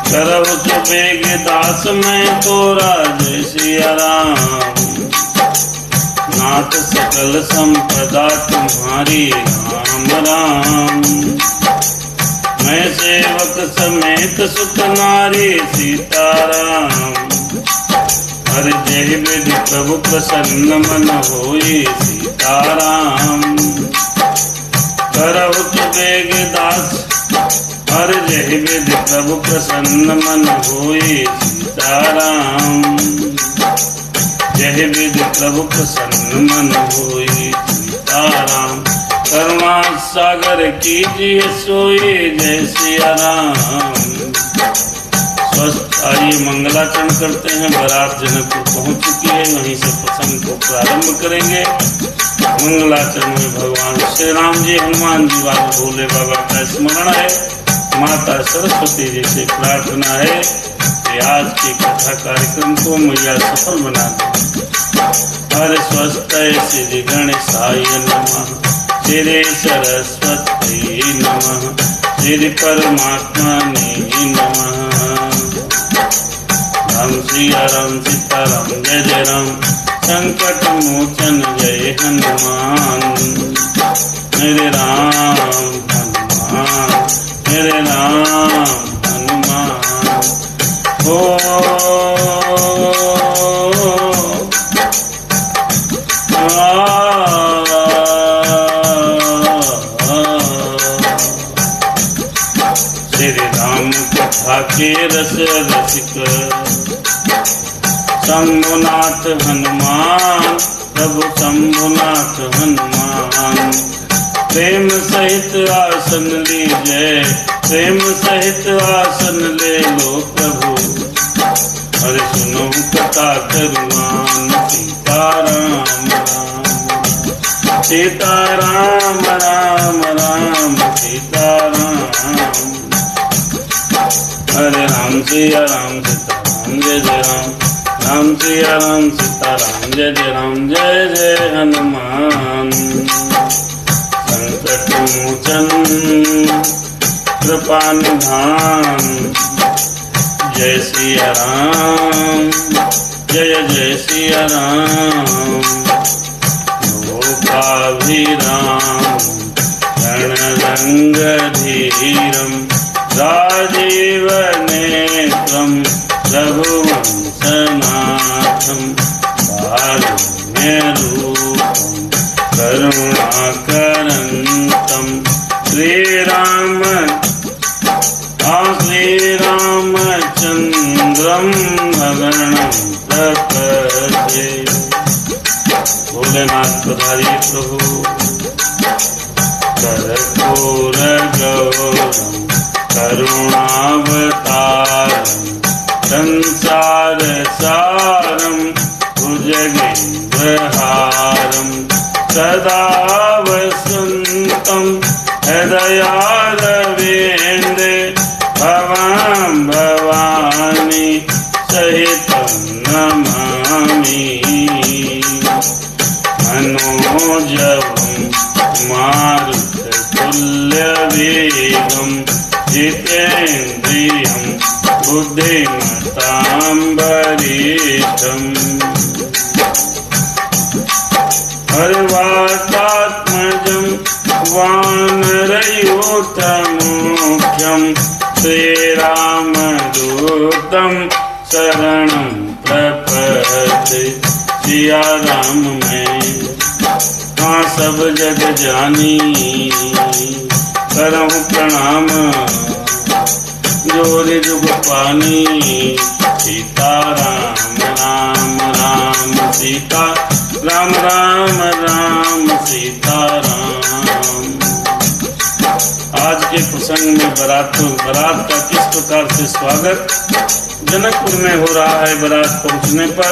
करहु तो बेग दास मैं तोरा जय सिया राम। नाथ सकल संपदा तुम्हारी राम राम। मैं सेवक समेत सुत नारी सीताराम। हर जय विधि प्रभु प्रसन्न मन होई सीताराम। करहु तो बेग दास हर जय विधि प्रभु प्रसन्न मन होई सीताराम। जय विधि प्रभु प्रसन्न मन होई सीताराम। करुणा सागर कीजिए सोई जय सिया राम। स्वस्थ आइए मंगलाचरण करते हैं। बारात जनकपुर पहुंच चुकी है, वहीं से प्रसंग को प्रारंभ करेंगे। मंगलाचरण में भगवान श्री राम जी, हनुमान जी वाले भोले बाबा का स्मरण है। माता सरस्वती जी से प्रार्थना है कि आज के कथा कार्यक्रम को मैया सफल बना दे। हर स्वस्थ श्री गणेशाय नमः। श्री सरस्वती नमः। श्री परमात्मा ने नमः। राम सिया राम सीताराम जय जय राम। संकट मोचन जय हनुमान। मेरे राम हनुमान, मेरे राम हनुमान। श्री राम कथा के रस रसिक शंभुनाथ हनुमान। प्रभु शंभुनाथ हनुमान। प्रेम सहित आसन लीजिए, प्रेम सहित आसन ले लो प्रभु। हरि सुनो कथा करुणान सीताराम राम। सीताराम राम राम सीताराम। हरे राम सिया राम सीताराम जय जय राम। राम सिया राम सीताराम जय जय राम। जय जय हनुमान। संकट मोचन कृपा निधान। जय सिया राम, जय जय सिया राम। लोकाभिराम रणरंग धीरम। राजीव नेत्रम रघुवंशनाथम। कारुण्यरूपम करुणाकरंतम। श्रीराम श्रीरामचंद्रम भगणं प्रपद्ये। भोलेनाथ पधारिए प्रभु। कर्पूर गौरम करुणावतारम। संसार सारम भुजगेन्द्रहारम। सदा वसंतम हृदयारविंदे। भवां भवानी सहितं नमामि। मनोजवं मारुततुल्यवेगं। जितेन्द्रियं बुद्धिमतां वरिष्ठम्। हर्वातात्मजं वानरयूथमुख्यं। श्रीरामदूतं शरणं प्रपद्ये। सिया राम मैं हाँ सब जग जानी। करहु प्रणाम जोरि जुग पानी। सीताराम राम राम सीता राम राम राम सीताराम। आज के प्रसंग में बारात का किस प्रकार से स्वागत जनकपुर में हो रहा है। बारात पहुंचने पर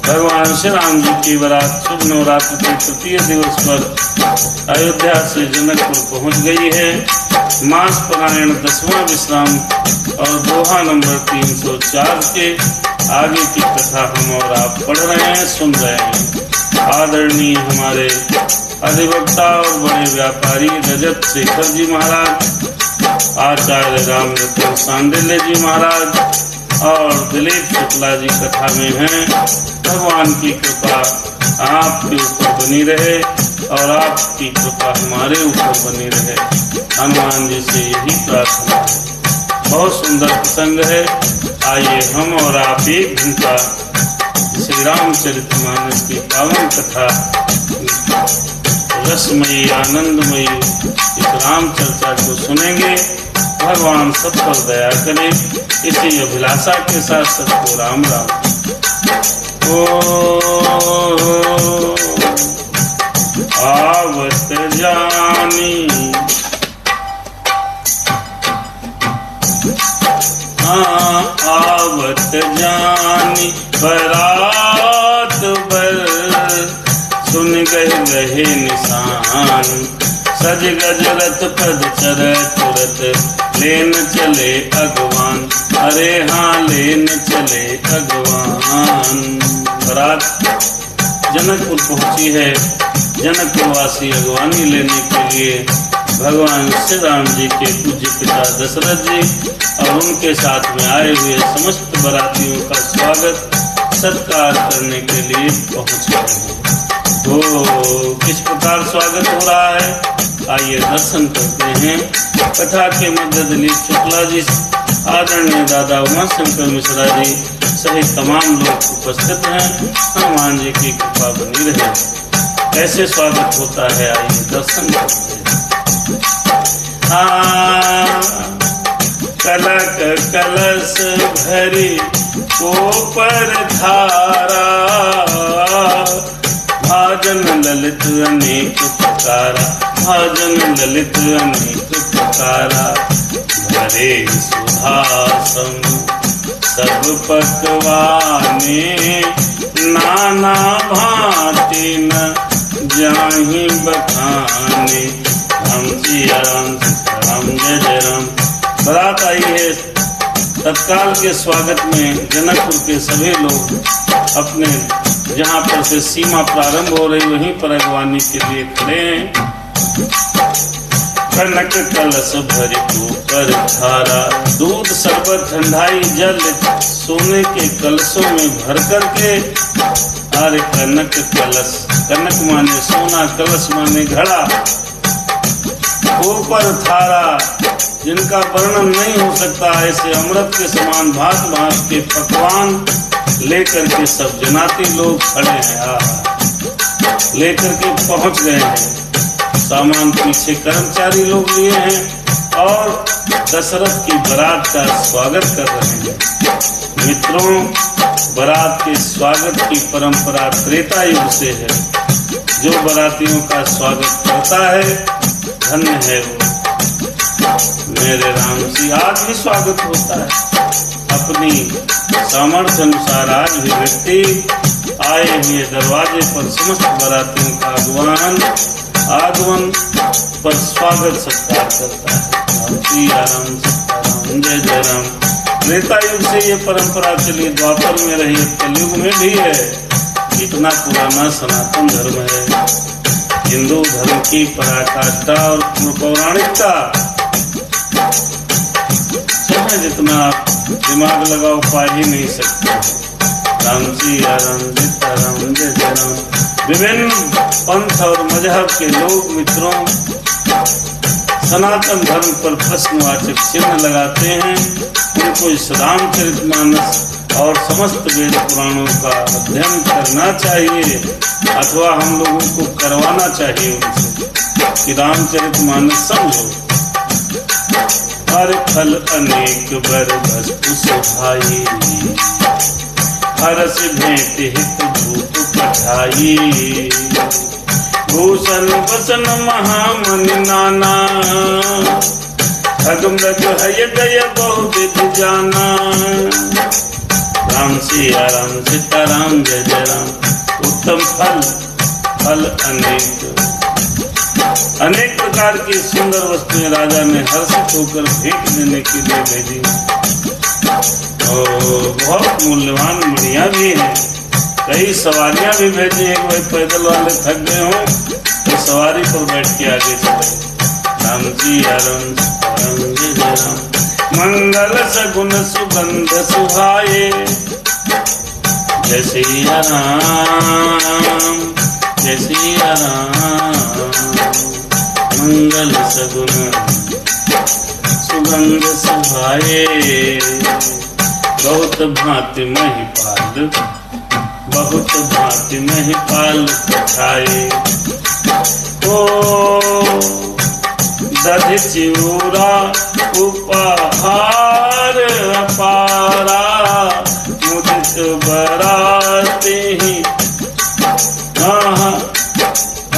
भगवान श्री राम जी की बारात शुभ नवरात्र के तृतीय दिवस पर अयोध्या से जनकपुर पहुंच गई है। मास परायण 10वां विश्राम और दोहा नंबर 304 के आगे की कथा हम और आप पढ़ रहे हैं, सुन रहे हैं। आदरणीय हमारे अधिवक्ता और बड़े व्यापारी रजत शेखर जी महाराज आचार्य राम रतन सांडिल्य जी महाराज और दिलीप शुक्ला जी कथा में हैं। भगवान की कृपा आपके ऊपर बनी रहे और आपकी कृपा हमारे ऊपर बनी रहे, हनुमान जी से यही प्रार्थना है। बहुत सुंदर प्रसंग है। आइए हम और आप एक घंटा श्री रामचरितमानस की पावन कथा, रसमयी आनंदमयी इस राम चर्चा को सुनेंगे। भगवान सब पर दया करें, इसी अभिलाषा के साथ सबको राम राम। आवत जानी आवत जानी बरात बर, सुन गए निशान, सज गज रथ पद चर तुरत, लेन चले अगवान, अरे हाँ लेन चले अगवान। बरात जनकपुर पहुंची है। जनकपुर वासी अगवानी लेने के लिए भगवान श्री राम जी के पूज्य पिता दशरथ जी और उनके साथ में आए हुए समस्त बरातियों का स्वागत सत्कार करने के लिए पहुंच गए हैं। तो किस प्रकार स्वागत हो रहा है, आइए दर्शन करते हैं। कथा के मध्य दिलीप शुक्ला जी, आदरणीय दादा उमाशंकर मिश्रा जी सहित तमाम लोग उपस्थित हैं। हनुमान जी की कृपा बनी रहे। कैसे स्वागत होता है, आइए दर्शन करते हैं। कलक कलश भरी कोपर धारा, भाजन ललित अनेक पुकारा, भाजन ललित अनेक पुकारा, भरे सुहासन सब पकवाने, नाना भांति न जाहि बखाने, राम सिया राम राम जय जय राम। बारात आई है। तत्काल के स्वागत में जनकपुर के सभी लोग अपने जहाँ पर से सीमा प्रारंभ हो रही वहीं पर अगवानी के लिए खड़े हैं। कनक कलश भरी ऊपर धारा, दूध शरबत ठंडाई जल सोने के कलशों में भर करके, अरे कनक कलश, कनक माने सोना, कलश माने घड़ा, ऊपर धारा जिनका वर्णन नहीं हो सकता, ऐसे अमृत के समान भांत भांत के पकवान लेकर के सब जनाती लोग खड़े हैं। लेकर के पहुंच गए हैं। सामान पीछे कर्मचारी लोग लिए हैं और दशरथ की बारात का स्वागत कर रहे हैं। मित्रों, बारात के स्वागत की परंपरा त्रेता युग से है। जो बारातियों का स्वागत करता है धन्य है वो। मेरे राम जी, आज भी स्वागत होता है। अपनी सामर्थ्य अनुसार आज भी व्यक्ति आए हुए दरवाजे पर समस्त बारातियों का आगमन पर स्वागत सत्कार करता है। राम सीताराम जय जय राम। त्रेता युग से ये परंपरा चली, द्वापर में रही, कलयुग में भी है। इतना पुराना सनातन धर्म है। हिंदू धर्म की पराकाष्ठा और पौराणिकता, चाहे जितना दिमाग लगाओ पा ही नहीं सकते। राम सिया राम सीताराम जय जय राम। विभिन्न पंथ और मजहब के लोग मित्रों सनातन धर्म पर प्रश्नवाचक चिन्ह लगाते हैं। उनको इस रामचरितमानस और समस्त वेद पुराणों का अध्ययन करना चाहिए अथवा हम लोगों को करवाना चाहिए उनसे कि रामचरितमानस समझो। हर फल अनेक बर वस्तु सुहाई, हरस भेंट हित भूप पठाई, भूषण वसन महामनि नाना, खग मृग हय गय बहु विधि जाना। राम सिया राम सीताराम जय जय राम। उत्तम फल अनेक प्रकार की सुंदर वस्तुएं राजा ने हर्षित होकर भेंट देने के लिए भेजी और बहुत मूल्यवान मणियां भी हैं। कई सवारियां भी भेजी हैं। भाई पैदल वाले थक गए हों तो सवारी पर बैठ के आगे चले। राम राम सिया राम जय जय राम। मंगल सगुन सुगंध सुहाए, जय सिया राम जय सिया राम। मंगल सगुन सुगंध सुहाए, बहुत भांति महिपाल, बहुत भांति महिपाल पठाए। ओ दधि चिऊरा उपहार अपारा, मुदित बराती ही।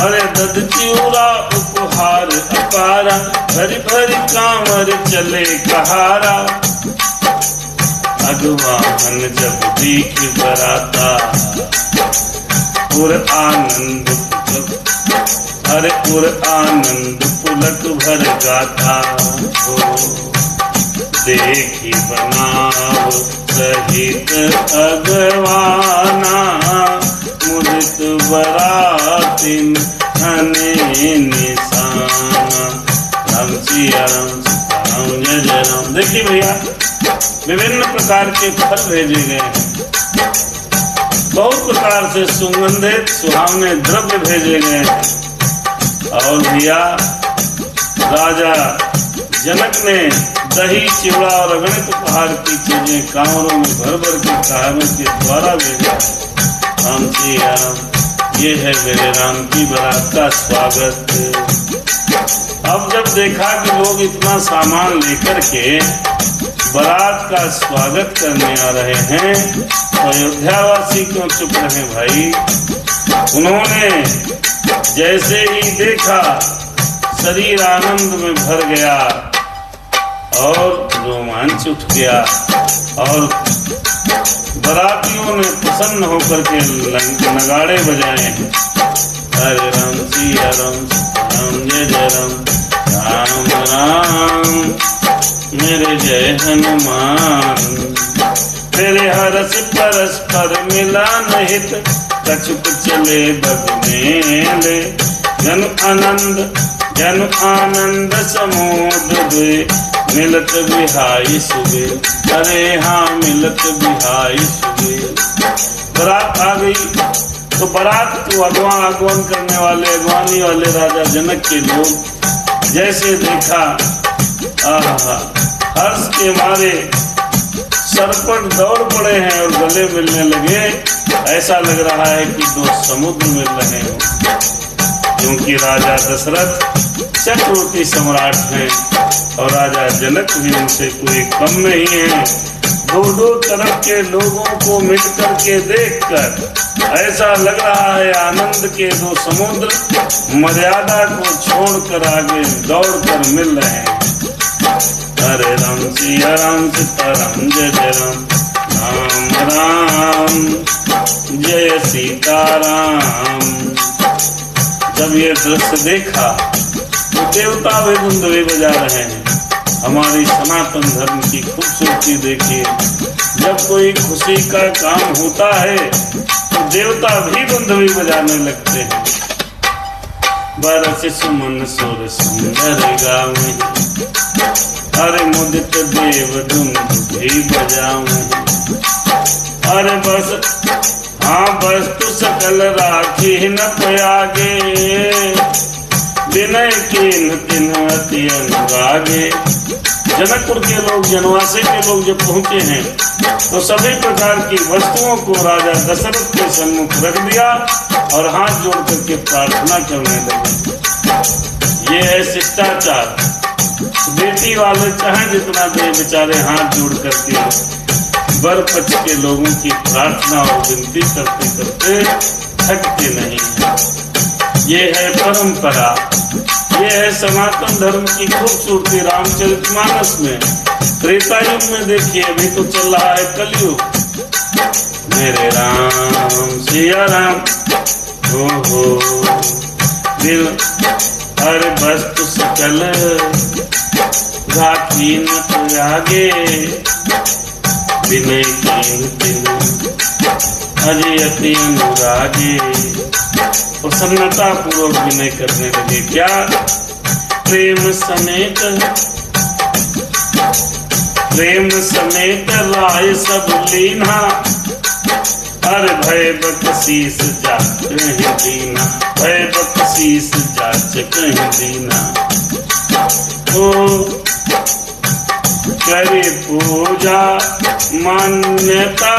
अरे दध चिऊरा उपहार अपारा, भरी भरी कांवर चले कहारा। अगवाहन जब दीख बराता, पुर आनंद अरे पुर आनंद पुलक भर गाथा। हो देखी बनाओ सहित अगवाना, मुदित बरातिन हने निशाना। राम सिया राम जय जय राम। देखिए भैया, विभिन्न प्रकार के फल भेजे गए हैं, बहुत प्रकार से सुगंधित सुहावने द्रव्य भेजे गए हैं। और भैया राजा जनक ने दही चिवड़ा और अगणित उपहार की चीजें कांवरों में भर भर के कारों के द्वारा भेजा। राम सिया राम, ये है मेरे राम की बारात का स्वागत। अब जब देखा कि लोग इतना सामान लेकर के बारात का स्वागत करने आ रहे हैं, तो अयोध्यावासी क्यों चुप रहे भाई। उन्होंने जैसे ही देखा शरीर आनंद में भर गया और रोमांच उठ गया, और बरातियों ने प्रसन्न होकर के नगाड़े बजाए। हरे राम सिया राम राम जय जय राम। राम राम मेरे जय हनुमान, तेरे हरस परस्पर मिला नहित, कछुक चले बगमेले। जन आनंद समोद दुए, मिलत बिहाई सुबे। अरे हाँ मिलत बिहाई सुबे। बारात आ गई, तो बारात को आगमन करने वाले अगवानी वाले राजा जनक के लोग जैसे देखा, हर्ष के मारे सरपट दौड़ पड़े हैं और गले मिलने लगे। ऐसा लग रहा है कि दो समुद्र मिल रहे हो, क्योंकि राजा दशरथ चक्रवर्ती सम्राट हैं और राजा जनक भी उनसे कोई कम नहीं है। दो तरफ के लोगों को मिल करके देखकर ऐसा लग रहा है आनंद के दो समुद्र मर्यादा को छोड़कर आगे दौड़कर मिल रहे हैं। हरे राम सिया राम सीताराम जय जय राम। राम राम जय सीताराम। जब ये दृश्य देखा तो देवता भी धुंधवे बजा रहे हैं। हमारी सनातन धर्म की खूबसूरती देखिए, जब कोई खुशी का काम होता है तो देवता भी धुंधवे बजाने लगते हैं। बरस सुमन सुर सुंदर गावे, अरे मुदित देव धुंधुभी बजावे। अरे बस हाँ वस्तु सकल राखी न पयागे, विनय कीन तिन अति अनुरागे। जनकपुर के लोग, जनवासी के लोग जब पहुंचे हैं तो सभी प्रकार की वस्तुओं को राजा दशरथ के सम्मुख रख दिया और हाथ जोड़ करके प्रार्थना करने लगे। ये है शिष्टाचार। बेटी वाले चाहे जितना दे, बेचारे हाथ जोड़ करके वर पक्ष के लोगों की प्रार्थना और विनती करते करते थकते नहीं है। ये है परंपरा, ये है सनातन धर्म की खूबसूरती। रामचरितमानस में त्रेता युग में देखिए, अभी तो चल रहा है कलयुग। मेरे राम सिया राम हो दिल हर वस्तु सकल राखी न त्यागे, विनय कीन अजय अति अनुरागे। प्रसन्नता पूर्वक विनय करने लगे। क्या प्रेम समेत राय सब लीना, अरे भय बख्शीस जाच कहीं दीना, भय बख्शीस जाच कहीं दीना। ओ करे पूजा मान्यता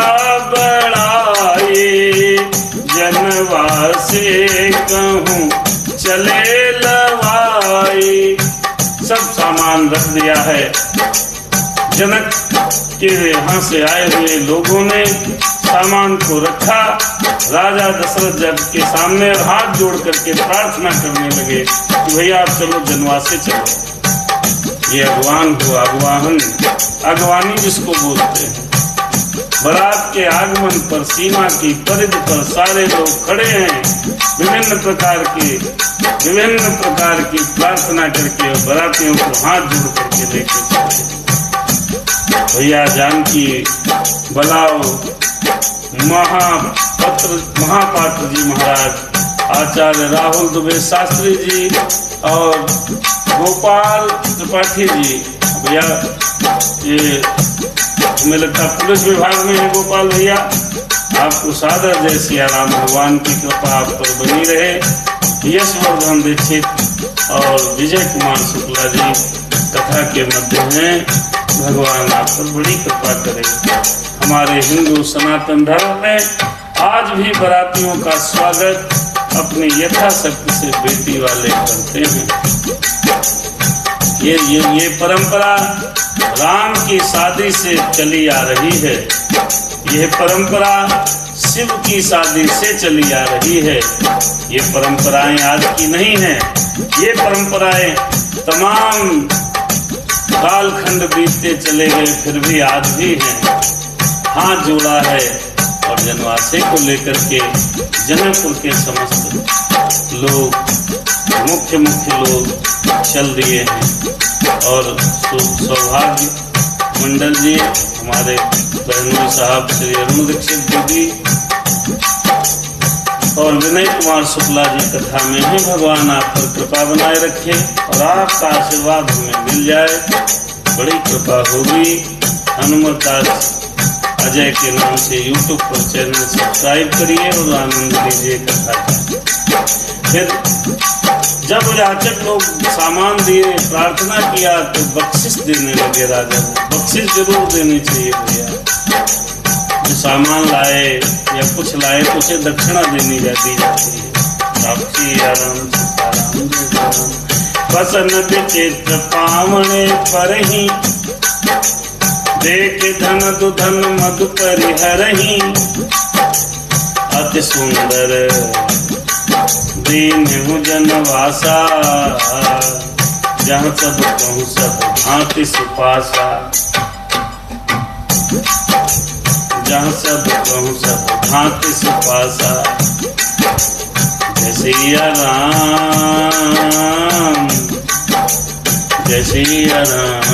बढ़ाए, जनवा से कहूँ चले लवाई। सब सामान रख दिया है। जनक के यहाँ से आए हुए लोगों ने सामान को रखा। राजा दशरथ जब के सामने हाथ जोड़ करके प्रार्थना करने लगे कि भैया आप चलो जनवास से चलो। ये अगवान को अगवाहन, अगवानी जिसको बोलते हैं। बारात के आगमन पर सीमा की परिधि पर सारे लोग खड़े हैं, विभिन्न प्रकार की प्रार्थना करके और बारातियों को हाथ जोड़ करके लेकर चले। भैया जानकी बलाओ, महापात्र जी महाराज, आचार्य राहुल दुबे शास्त्री जी और गोपाल त्रिपाठी जी। भैया ये हमें लगता पुलिस विभाग में है गोपाल भैया। आपको सादर जय सिया राम, भगवान की कृपा आप पर बनी रहे। यशवर्धन दीक्षित और विजय कुमार शुक्ला जी कथा के मध्य में, भगवान आप पर बड़ी कृपा करें। हमारे हिंदू सनातन धर्म में आज भी बारातियों का स्वागत अपनी यथाशक्ति से बेटी वाले करते हैं। ये परंपरा राम की शादी से चली आ रही है। यह परंपरा शिव की शादी से चली आ रही है। ये परंपराएं आज की नहीं है। ये परंपराएं तमाम कालखंड बीतते चले गए, फिर भी आज भी हैं। हाथ जोड़ा है और जनवासे को लेकर के जनकपुर के समस्त लोग, मुख्य लोग चल दिए हैं। और सौभाग्य मंडल जी, हमारे बहनोई साहब श्री अरुण दीक्षित दीदी और विनय कुमार शुक्ला जी कथा में है। भगवान आप पर कृपा बनाए रखे और आपका आशीर्वाद हमें मिल जाए, बड़ी कृपा होगी। हनुमतदास अजय के नाम से यूट्यूब पर चैनल सब्सक्राइब करिए और आनंद लीजिए कथा का। फिर जब याचक लोग सामान दिए, प्रार्थना किया तो बख्शिश देने लगे राजा को। बख्शिश जरूर देनी चाहिए भैया। जो सामान लाए या कुछ लाए तो उसे दक्षिणा दी जाती है। साक्षी आराम बसन विचित्र पावने पर ही, देख धन दुधन मधु परिहरही। अति सुंदर दीन हूँ जनवासा, जहाँ सब कहूँ सब भांति सुपासा। जहाँ सब कहूँ सब भांति सुपासा। जय सिया राम, जय सिया राम।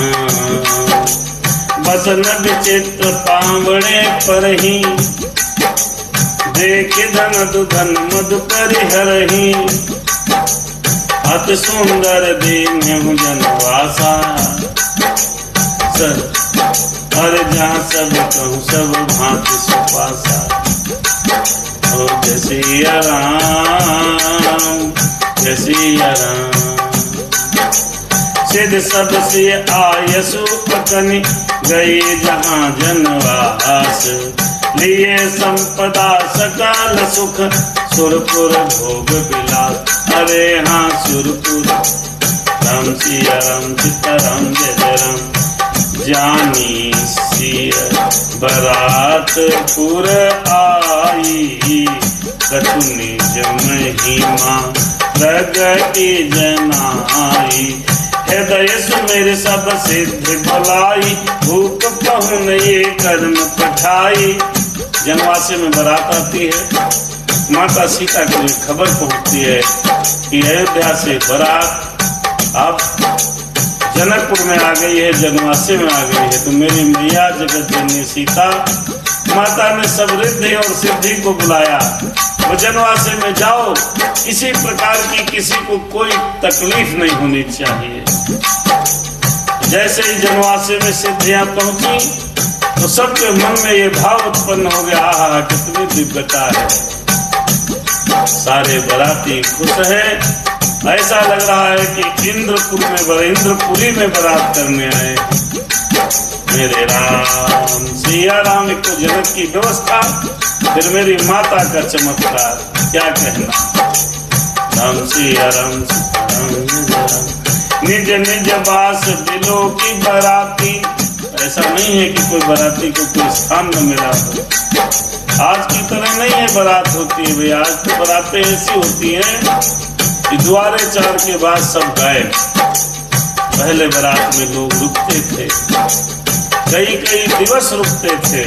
बसन विचित्र पावणे पर ही, देख धन दुधन मधु परिहरही। अति सुंदर दीन हूँ जनवासा, अरे जहाँ सब कहूँ सब भांति सुपासा। ओ जय सिया राम, जय सिया राम। सिद्ध सबसे आयसु पकनी, गए जहाँ जनवास। लिए संपदा सकल सुख, सुरपुर भोग विलास। अरे हाँ सुरपुर, राम सिया राम सीताराम जय जय राम। जानी सिया बरातपुर आई, कछु निज महिमा प्रगति जनाई। हृदय सुमेर सब सिद्धि भलाई, भूख पहुन ये कर्म पठाई। जनवासे में बारात आती है, माता सीता को खबर पहुंचती है कि अयोध्या से बारात अब जनकपुर में आ गई है, जनवासे में आ गई है। तो मेरी मैया जगत जननी सीता माता ने सब रिद्धि और सिद्धि को बुलाया वचनवासे में जाओ, किसी प्रकार की किसी को कोई तकलीफ नहीं होनी चाहिए। जैसे ही जनवासे में सिद्धियां पहुंची तो सबके मन में ये भाव उत्पन्न हो गया, आहा कितनी दिव्यता है, सारे बराती खुश है। ऐसा लग रहा है कि इंद्रपुरी में बारात करने आए मेरे राम। सिया राम एक तो जनक की व्यवस्था, फिर मेरी माता का चमत्कार, क्या कहना। राम सिया राम निज निज बास बिलो की बराती। ऐसा नहीं है कि कोई बराती को कोई स्थान न मिला हो। आज की तरह नहीं है बारात होती है भैया, आज तो बारातें ऐसी होती हैं कि द्वारे चार के बाद सब गायब। पहले बारात में लोग रुकते थे, कई कई दिवस रुकते थे,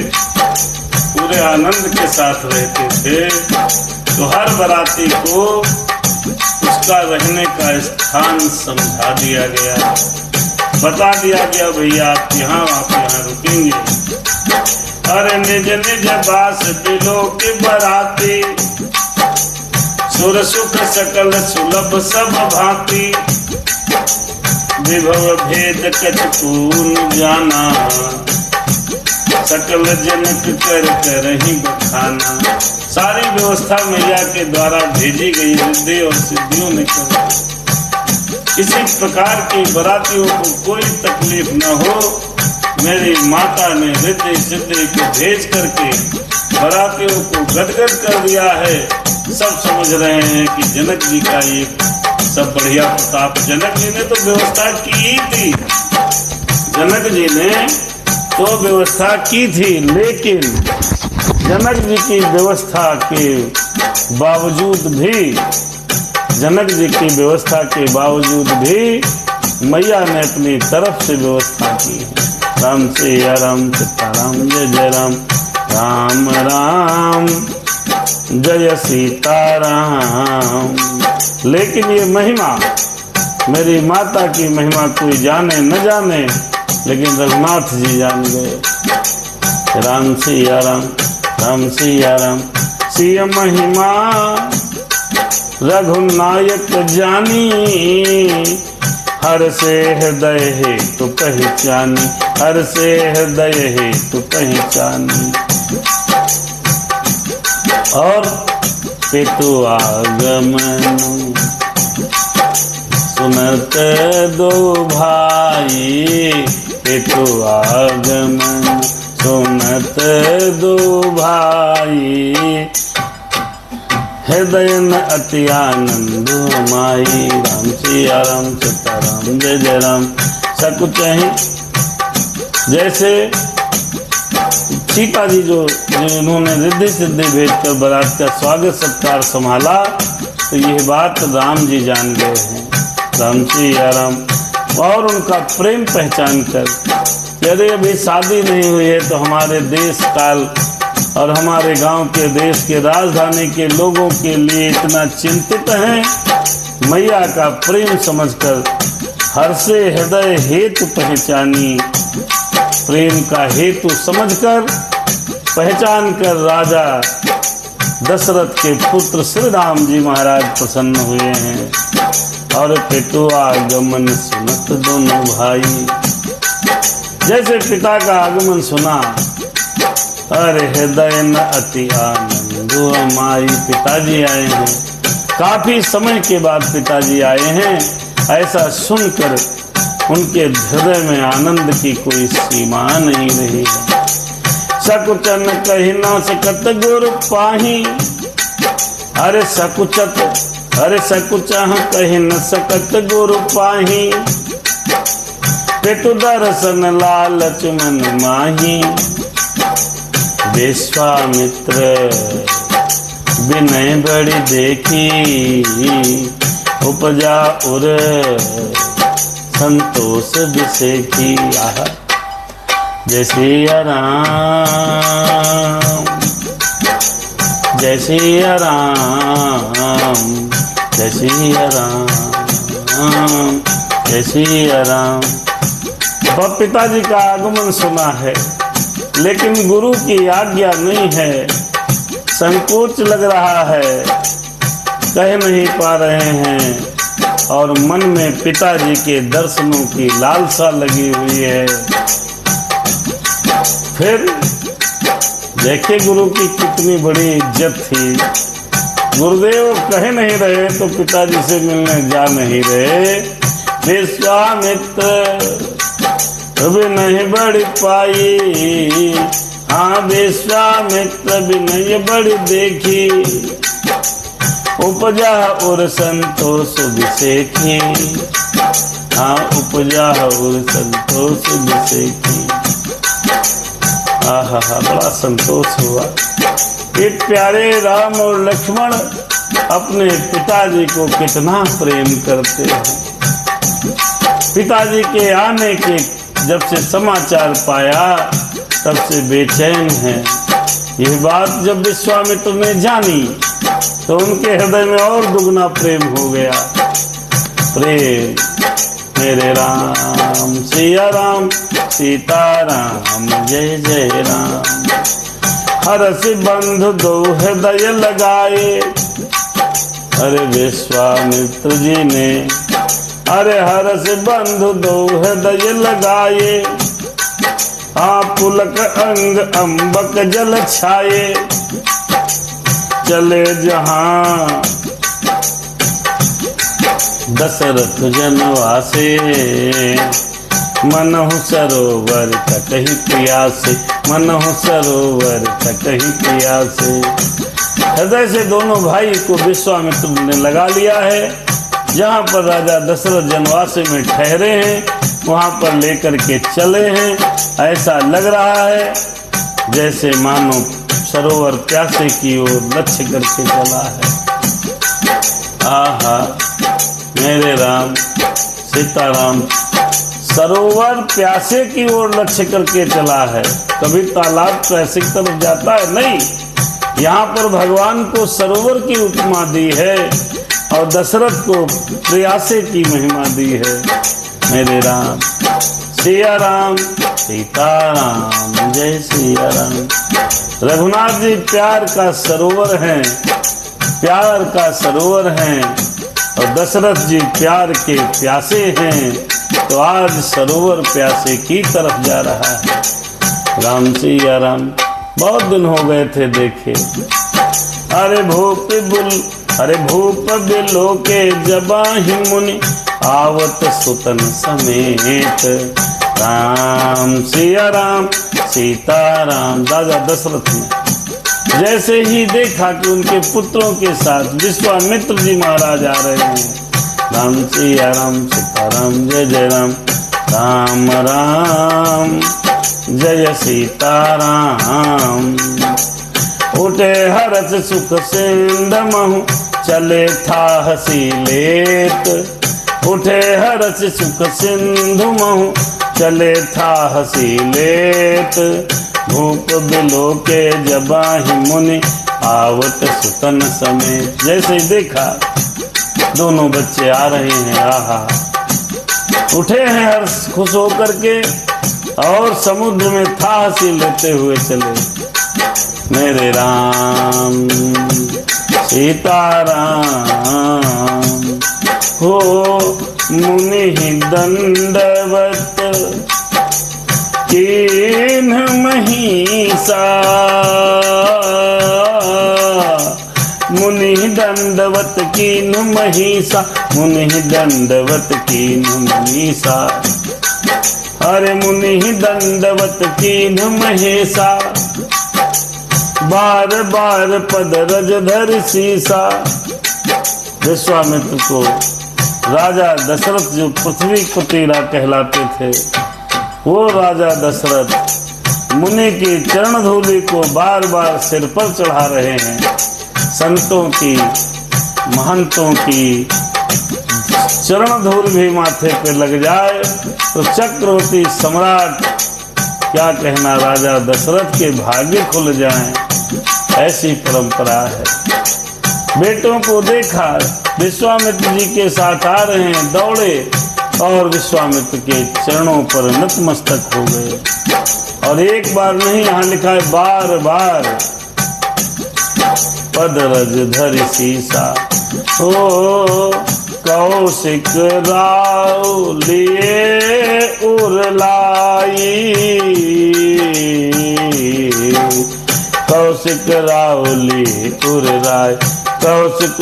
पूरे आनंद के साथ रहते थे। तो हर बाराती को उसका रहने का स्थान समझा दिया गया, बता दिया गया भैया आप यहाँ रुकेंगे। अरे निज निज बास बिलो की बराती, सुर सुख सकल सुलभ सब भांति। विभव भेद कछून जाना, सकल जनक कर करहि बखाना। सारी व्यवस्था मैया के द्वारा भेजी गई रिद्धि और सिद्धियों ने कर। किसी प्रकार की बरातियों को कोई तकलीफ न हो, मेरी माता ने रिद्धि सिद्धि को भेज करके बरातियों को गदगद कर दिया है। सब समझ रहे हैं कि जनक जी का ये सब बढ़िया प्रताप। जनक जी ने तो व्यवस्था की थी, जनक जी ने तो व्यवस्था की थी, लेकिन जनक जी की व्यवस्था के बावजूद भी, जनक जी की व्यवस्था के बावजूद भी मैया ने अपनी तरफ से व्यवस्था की। राम सिया राम सीताराम जय जय राम, राम राम जय सीताराम। लेकिन ये महिमा, मेरी माता की महिमा कोई जाने न जाने, लेकिन रघुनाथ जी जान गए। राम सिया राम, राम सिया राम, सिया महिमा रघुनायक जानी। हर से हृदय है तो पहचानी, हर से हृदय है तो पहचानी। और पेटु आगमन सुनत दो भाई, पेटु आगमन सुनत दो भाई। हृदय न अति आनंद माई। राम सिया राम सीताराम जय जय राम। सकुचहि जैसे सीता जी जो इन्होंने रिद्धि सिद्धि भेजकर बारात का स्वागत सत्कार संभाला, तो यह बात राम जी जान गए हैं। राम सिया राम। और उनका प्रेम पहचान कर, यदि अभी शादी नहीं हुई है तो हमारे देश काल और हमारे गांव के देश के राजधानी के लोगों के लिए इतना चिंतित हैं। मैया का प्रेम समझकर हर से हृदय हेतु पहचानी, प्रेम का हेतु समझकर पहचान कर राजा दशरथ के पुत्र श्री राम जी महाराज प्रसन्न हुए हैं। और पेटु आगमन सुनत दोनों भाई। जैसे पिता का आगमन सुना, अरे हृदय न अति आनंद माई। पिताजी आए हैं, काफी समय के बाद पिताजी आए हैं। ऐसा सुनकर उनके हृदय में आनंद की कोई सीमा नहीं रही है। सकुचन कहि न सकत गुर पाही। अरे सकुचत, अरे सकुचह कहि न सकत गुर पाही। पेटु दर्शन लालच मन माही। विश्वामित्र विनय बड़ी देखी। उपजा उर संतोष विसेखी। आहा जय सिया राम, जय सिया राम, जय सिया राम, जय सिया राम। अब पिताजी का आगमन सुना है, लेकिन गुरु की आज्ञा नहीं है। संकोच लग रहा है, कह नहीं पा रहे हैं, और मन में पिताजी के दर्शनों की लालसा लगी हुई है। फिर देखिए गुरु की कितनी बड़ी इज्जत थी। गुरुदेव कह नहीं रहे तो पिताजी से मिलने जा नहीं रहे। विश्वामित्र भी नहीं बढ़ पाई, हाँ विश्वामित्र भी नहीं बढ़ देखी, उपजा और संतोष विसेखी, हाँ उपजा और संतोष विसेखी। आहा हा, बड़ा संतोष हुआ। ये प्यारे राम और लक्ष्मण अपने पिताजी को कितना प्रेम करते हैं। पिताजी के आने के जब से समाचार पाया तब से बेचैन है। यह बात जब विश्वामित्र ने जानी तो उनके हृदय में और दुगना प्रेम हो गया। प्रेम मेरे राम सिया राम सीता राम जय जय राम। हरस बंधु दो हृदय लगाए, अरे विश्वामित्र जी ने, अरे हरस बंधु दो हृदय लगाए, पुलक अंग अंबक जल छाए, चले जहां दशरथ जनवासे, मनहु सरोवर तकहि प्यासे, मनहु सरोवर तकहि प्यासे। हृदय से दोनों भाई को विश्वामित्र ने लगा लिया है। जहाँ पर राजा दशरथ जनवासे में ठहरे हैं वहाँ पर लेकर के चले हैं। ऐसा लग रहा है जैसे मानो सरोवर प्यासे की ओर लक्ष्य करके चला है। आहा मेरे राम सीताराम, सरोवर प्यासे की ओर लक्ष्य करके चला है। कभी तालाब प्यासे की तरफ जाता है? नहीं। यहाँ पर भगवान को सरोवर की उपमा दी है और दशरथ को प्यासे की महिमा दी है। मेरे राम सिया राम सीताराम जय सिया राम। रघुनाथ जी प्यार का सरोवर हैं, प्यार का सरोवर हैं, और दशरथ जी प्यार के प्यासे हैं। तो आज सरोवर प्यासे की तरफ जा रहा है। राम सिया राम। बहुत दिन हो गए थे देखे। अरे भूप बिलो के जबाहि मुनि, आवत सुतन समेत, राम सिया राम सीताराम। राजा दशरथ ने जैसे ही देखा कि उनके पुत्रों के साथ विश्वामित्र जी महाराज आ रहे हैं, राम सिया राम सीताराम जय जय राम, राम राम जय सीताराम। उठे हर्ष सुख सिंधमहु, चले था हसी लेत, उठे हर्ष सुख सिंधु महु, चले था हसी लेत, भूप बिलो के जबाहि मुनि, आवत सुतन समेत। जैसे ही देखा दोनों बच्चे आ रहे हैं, आहा उठे हैं हर्ष खुश होकर के और समुद्र में था हसी लेते हुए चले। मेरे राम सीताराम हो मुनि दंडवत कीन्ह महिषा, मुनि दंडवत कीन्ह महिषा, मुनि दंडवत कीन्ह महिषा। अरे मुनि दंडवत कीन्ह महिषा, बार बार पद रज धर सीसा। विश्वामित्र को राजा दशरथ जो पृथ्वी कुटीरा कहलाते थे, वो राजा दशरथ मुनि की चरण धूलि को बार बार सिर पर चढ़ा रहे हैं। संतों की महंतों की चरण धूल भी माथे पे लग जाए तो चक्रवर्ती सम्राट क्या कहना, राजा दशरथ के भाग्य खुल जाएं, ऐसी परंपरा है। बेटों को देखा विश्वामित्र जी के साथ आ रहे हैं, दौड़े और विश्वामित्र के चरणों पर नतमस्तक हो गए। और एक बार नहीं, यहाँ लिखा है बार बार पद रज धरि सीसा। ओ कौशिक राव लिए उरलाई, कौशिक राव लिए उरलाई, कौशिक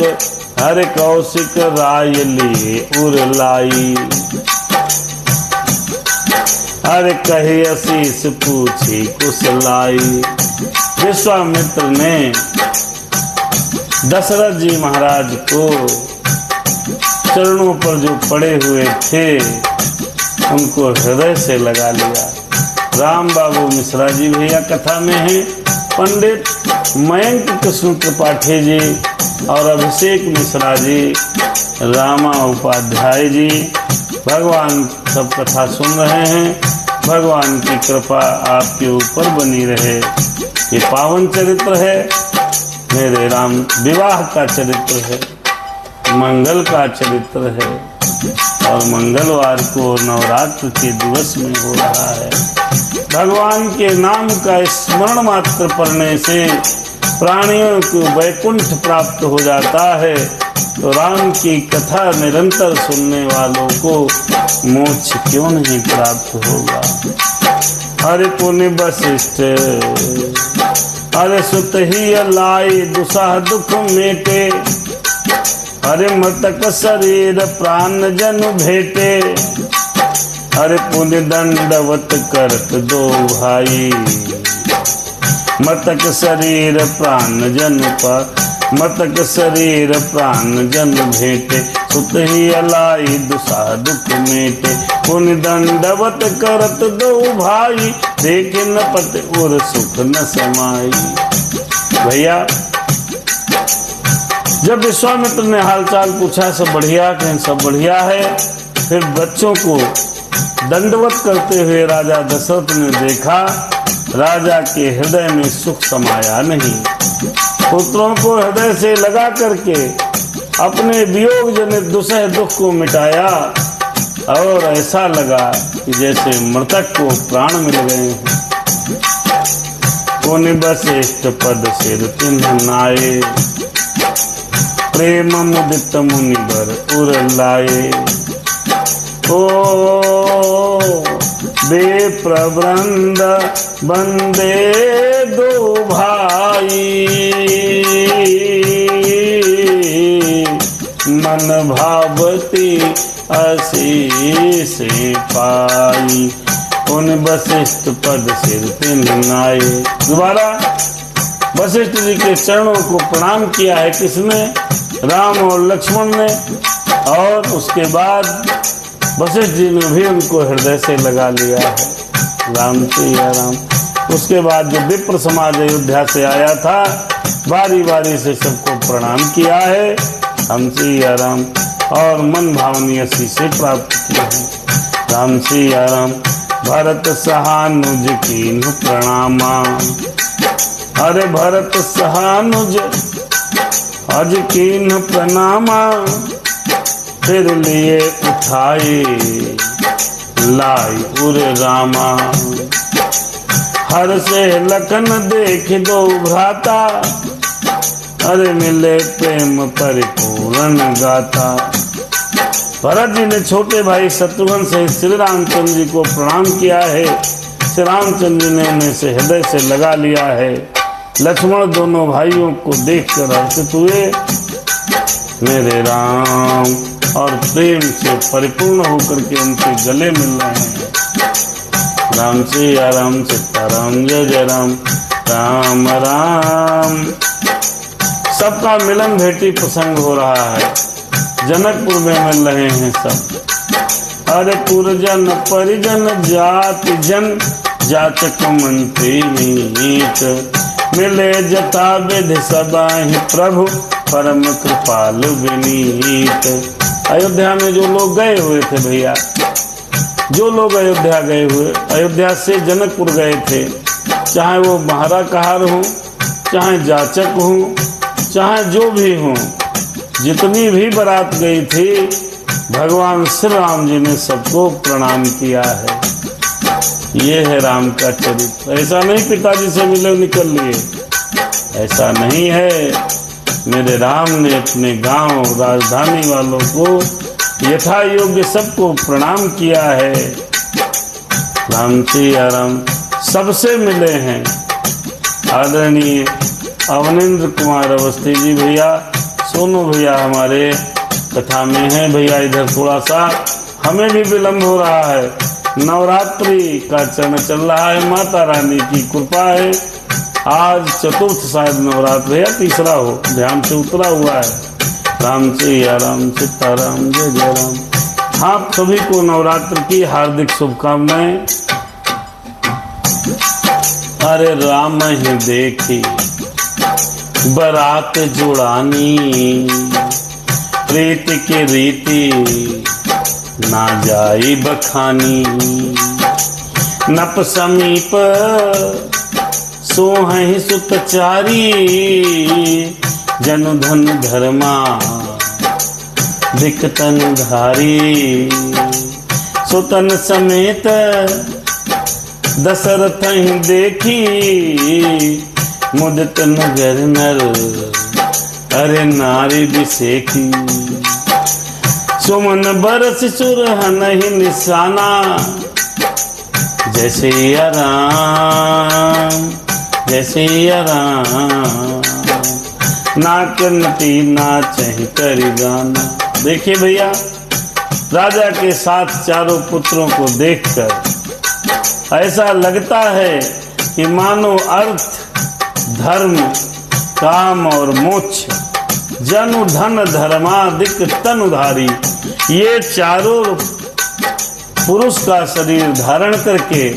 हरे कौशिक राय लिए उरलाई। अरे कही आशीष पूछी कुशलाई। विश्वामित्र ने दशरथ जी महाराज को चरणों पर जो पड़े हुए थे उनको हृदय से लगा लिया। राम बाबू मिश्रा जी भैया कथा में हैं, पंडित मयंक कृष्ण त्रिपाठी जी और अभिषेक मिश्रा जी, रामा उपाध्याय जी, भगवान सब कथा सुन रहे हैं। भगवान की कृपा आपके ऊपर बनी रहे। ये पावन चरित्र है मेरे राम, विवाह का चरित्र है, मंगल का चरित्र है और मंगलवार को नवरात्र के दिवस में हो रहा है। भगवान के नाम का स्मरण मात्र पढ़ने से प्राणियों को वैकुंठ प्राप्त हो जाता है, तो राम की कथा निरंतर सुनने वालों को मोक्ष क्यों नहीं प्राप्त होगा। हरे पुण्य वशिष्ठ अरे सुत ही लाई दुसाह दुख मेटे, अरे मृतक शरीर प्राण जन भेटे, अरे पुण्य दंडवत करत दो भाई, मृतक शरीर प्राण जन पर, मृतक शरीर प्राण जन भेटे, सुत ही अलाई दुसा दुख मेटे, पुण्य दंडवत करत दो भाई, देखे न पत और सुख न समाई। भैया जब विश्वामित्र ने हालचाल पूछा सब बढ़िया, कहीं सब बढ़िया है, फिर बच्चों को दंडवत करते हुए राजा दशरथ ने देखा, राजा के हृदय में सुख समाया नहीं। पुत्रों को हृदय से लगा करके अपने वियोग जनित दुसह दुख को मिटाया और ऐसा लगा कि जैसे मृतक को प्राण मिल गए हैं। पुनि वशिष्ठ पद सिर तिन्ह नाये, प्रेम मुदित मुनिवर उर लाए। ओ बे प्रवृंद बंदे दो भाई, मन भावती आशीष पाई, उन वशिष्ठ पद सिर तिन्ह नाये। दोबारा वशिष्ठ जी के चरणों को प्रणाम किया है किसने? राम और लक्ष्मण ने, और उसके बाद वशिष्ठ जी ने भी उनको हृदय से लगा लिया है। राम सिया राम। उसके बाद जब विप्र समाज अयोध्या से आया था, बारी बारी से सबको प्रणाम किया है, राम सिया राम, और मन भावनीय से प्राप्त किए हैं। राम सिया राम। भरत सहानुज कीन्ह प्रणामा, अरे भरत सहानुज अज कीन्ह प्रणामा, फिर लिए उठाए लाई उर रामा। हर से लखन देख दो भ्राता, अरे मिले प्रेम परिपूर्ण गाथा। भरत जी ने छोटे भाई शत्रुघ्न से श्री रामचंद्र जी को प्रणाम किया है। श्री रामचंद्र जी ने उन्हें से हृदय से लगा लिया है। लक्ष्मण दोनों भाइयों को देखकर हर्षित हुए, मेरे राम, और प्रेम से परिपूर्ण होकर के उनके गले मिल रहे हैं। राम सिया राम, सीताराम जय जय राम, राम राम। सबका मिलन भेटी प्रसंग हो रहा है, जनकपुर में मिल रहे हैं सब। अरे पुरजन परिजन जाति जन, जाचक मंत्री मीत, मिले जथा विधि सबाहि प्रभु, परम कृपाल विनीत। अयोध्या में जो लोग गए हुए थे भैया, जो लोग अयोध्या गए हुए, अयोध्या से जनकपुर गए थे, चाहे वो महारा कहार हो, चाहे जाचक हो, चाहे जो भी हो, जितनी भी बारात गई थी, भगवान श्री राम जी ने सबको प्रणाम किया है। ये है राम का चरित्र। ऐसा नहीं पिताजी से मिले निकल लिए, ऐसा नहीं है। मेरे राम ने अपने गांव राजधानी वालों को यथा योग्य सबको प्रणाम किया है। राम सिया राम सबसे मिले हैं। आदरणीय अवनिंद्र कुमार अवस्थी जी भैया, सोनू भैया हमारे कथा में हैं। भैया इधर थोड़ा सा हमें भी विलम्ब हो रहा है, नवरात्रि का चरण चल रहा है, माता रानी की कृपा है। आज चतुर्थ शायद नवरात्र है या तीसरा हो, ध्यान से उतरा हुआ है। राम सिया राम सीताराम जय जय राम। आप सभी को नवरात्र की हार्दिक शुभकामनाएं। अरे राम ही देखी बारात जुड़ानी, प्रीति की रीति ना जाई बखानी। नप समीप सोहहि सुतचारी, जनु धन धर्मा दिक्तन धारी। सुतन समेत दशरथ ही देखी, मुदित नगर नर अरे नारी बिसेखी। सुमन बरस सुरहन ही निशाना, जैसे राम जैसे राम। नाक नटी नाचहि करि गाना। देखिए भैया, राजा के साथ चारों पुत्रों को देखकर ऐसा लगता है कि मानो अर्थ, धर्म, काम और मोक्ष, जनु धन धर्मादिक तनुधारी, ये चारों पुरुष का शरीर धारण करके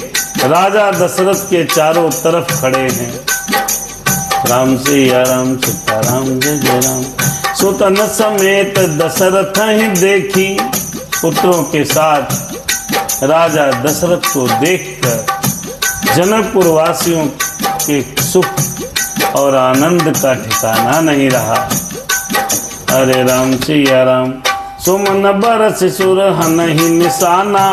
राजा दशरथ के चारों तरफ खड़े हैं। राम सिया राम सीताराम जय जय राम। सुतन समेत दशरथ ही देखी, पुत्रों के साथ राजा दशरथ को देखकर जनकपुर वासियों के सुख और आनंद का ठिकाना नहीं रहा। अरे राम सिया राम। सुमन बरस सुरहन ही निशाना,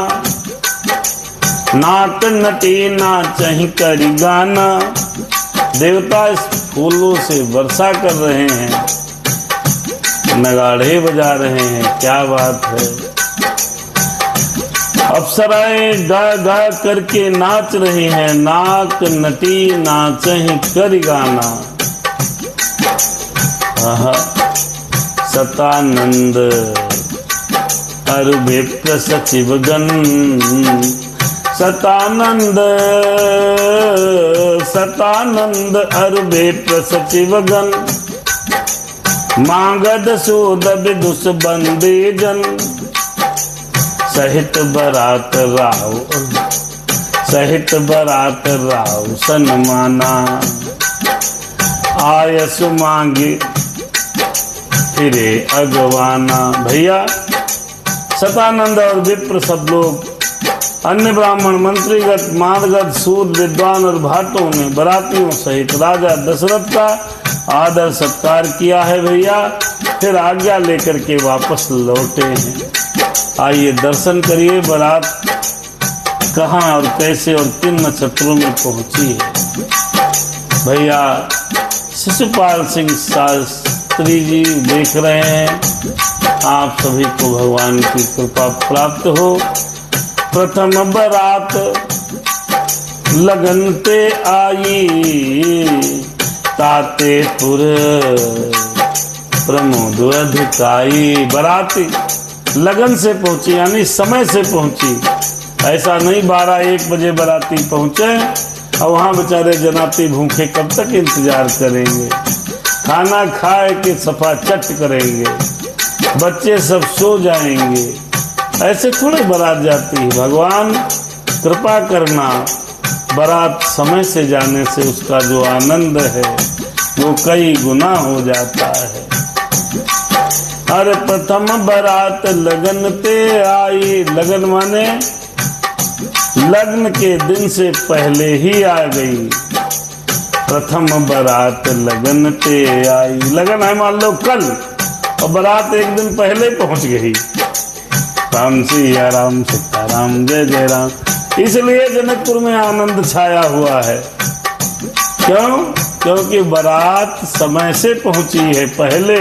नाक नटी नाचहि करि गाना। देवता इस फूलों से वर्षा कर रहे हैं, नगाड़े बजा रहे हैं, क्या बात है। अप्सराएं गा गा करके नाच रही हैं, नाक नटी नाचहि करि गाना। सतानंद अरु विप्र सचिवगण, सतानंद सतानंद अरु विप्र सचिवगण। मांगद सूद विदुष बंदी जन, सहित बरात राव सहित बरात राव सन्माना। आयस मांगे फिरे अगवाना। भैया, सतानंद और विप्र सब लोग, अन्य ब्राह्मण, मंत्रीगत, मानगत, सूद, विद्वान और भाटों ने बरातियों सहित राजा दशरथ का आदर सत्कार किया है। भैया, फिर आज्ञा लेकर के वापस लौटे हैं। आइए दर्शन करिए, बारात कहाँ और कैसे और किन नक्षत्रों में पहुंची है। भैया, शिशुपाल सिंह शास्त्री जी देख रहे हैं। आप सभी को भगवान की कृपा प्राप्त हो। प्रथम बरात लगन ते आई, तातेपुर प्रमोद अधिकाई। बराती लगन से पहुंची, यानी समय से पहुंची। ऐसा नहीं 12-1 बजे बराती पहुंचे और वहां बेचारे जनाती भूखे कब तक इंतजार करेंगे। खाना खाए के सफा चट करेंगे, बच्चे सब सो जाएंगे। ऐसे थोड़े बारात जाती है। भगवान कृपा करना, बारात समय से जाने से उसका जो आनंद है वो कई गुना हो जाता है। अरे प्रथम बारात लगन ते आई। लगन माने लग्न के दिन से पहले ही आ गई। प्रथम बारात लगन ते आई। लगन है मान लो कल और बारात एक दिन पहले पहुंच गई। राम सिया राम सीताराम जय जय राम। इसलिए जनकपुर में आनंद छाया हुआ है। क्यों? क्योंकि बारात समय से पहुंची है। पहले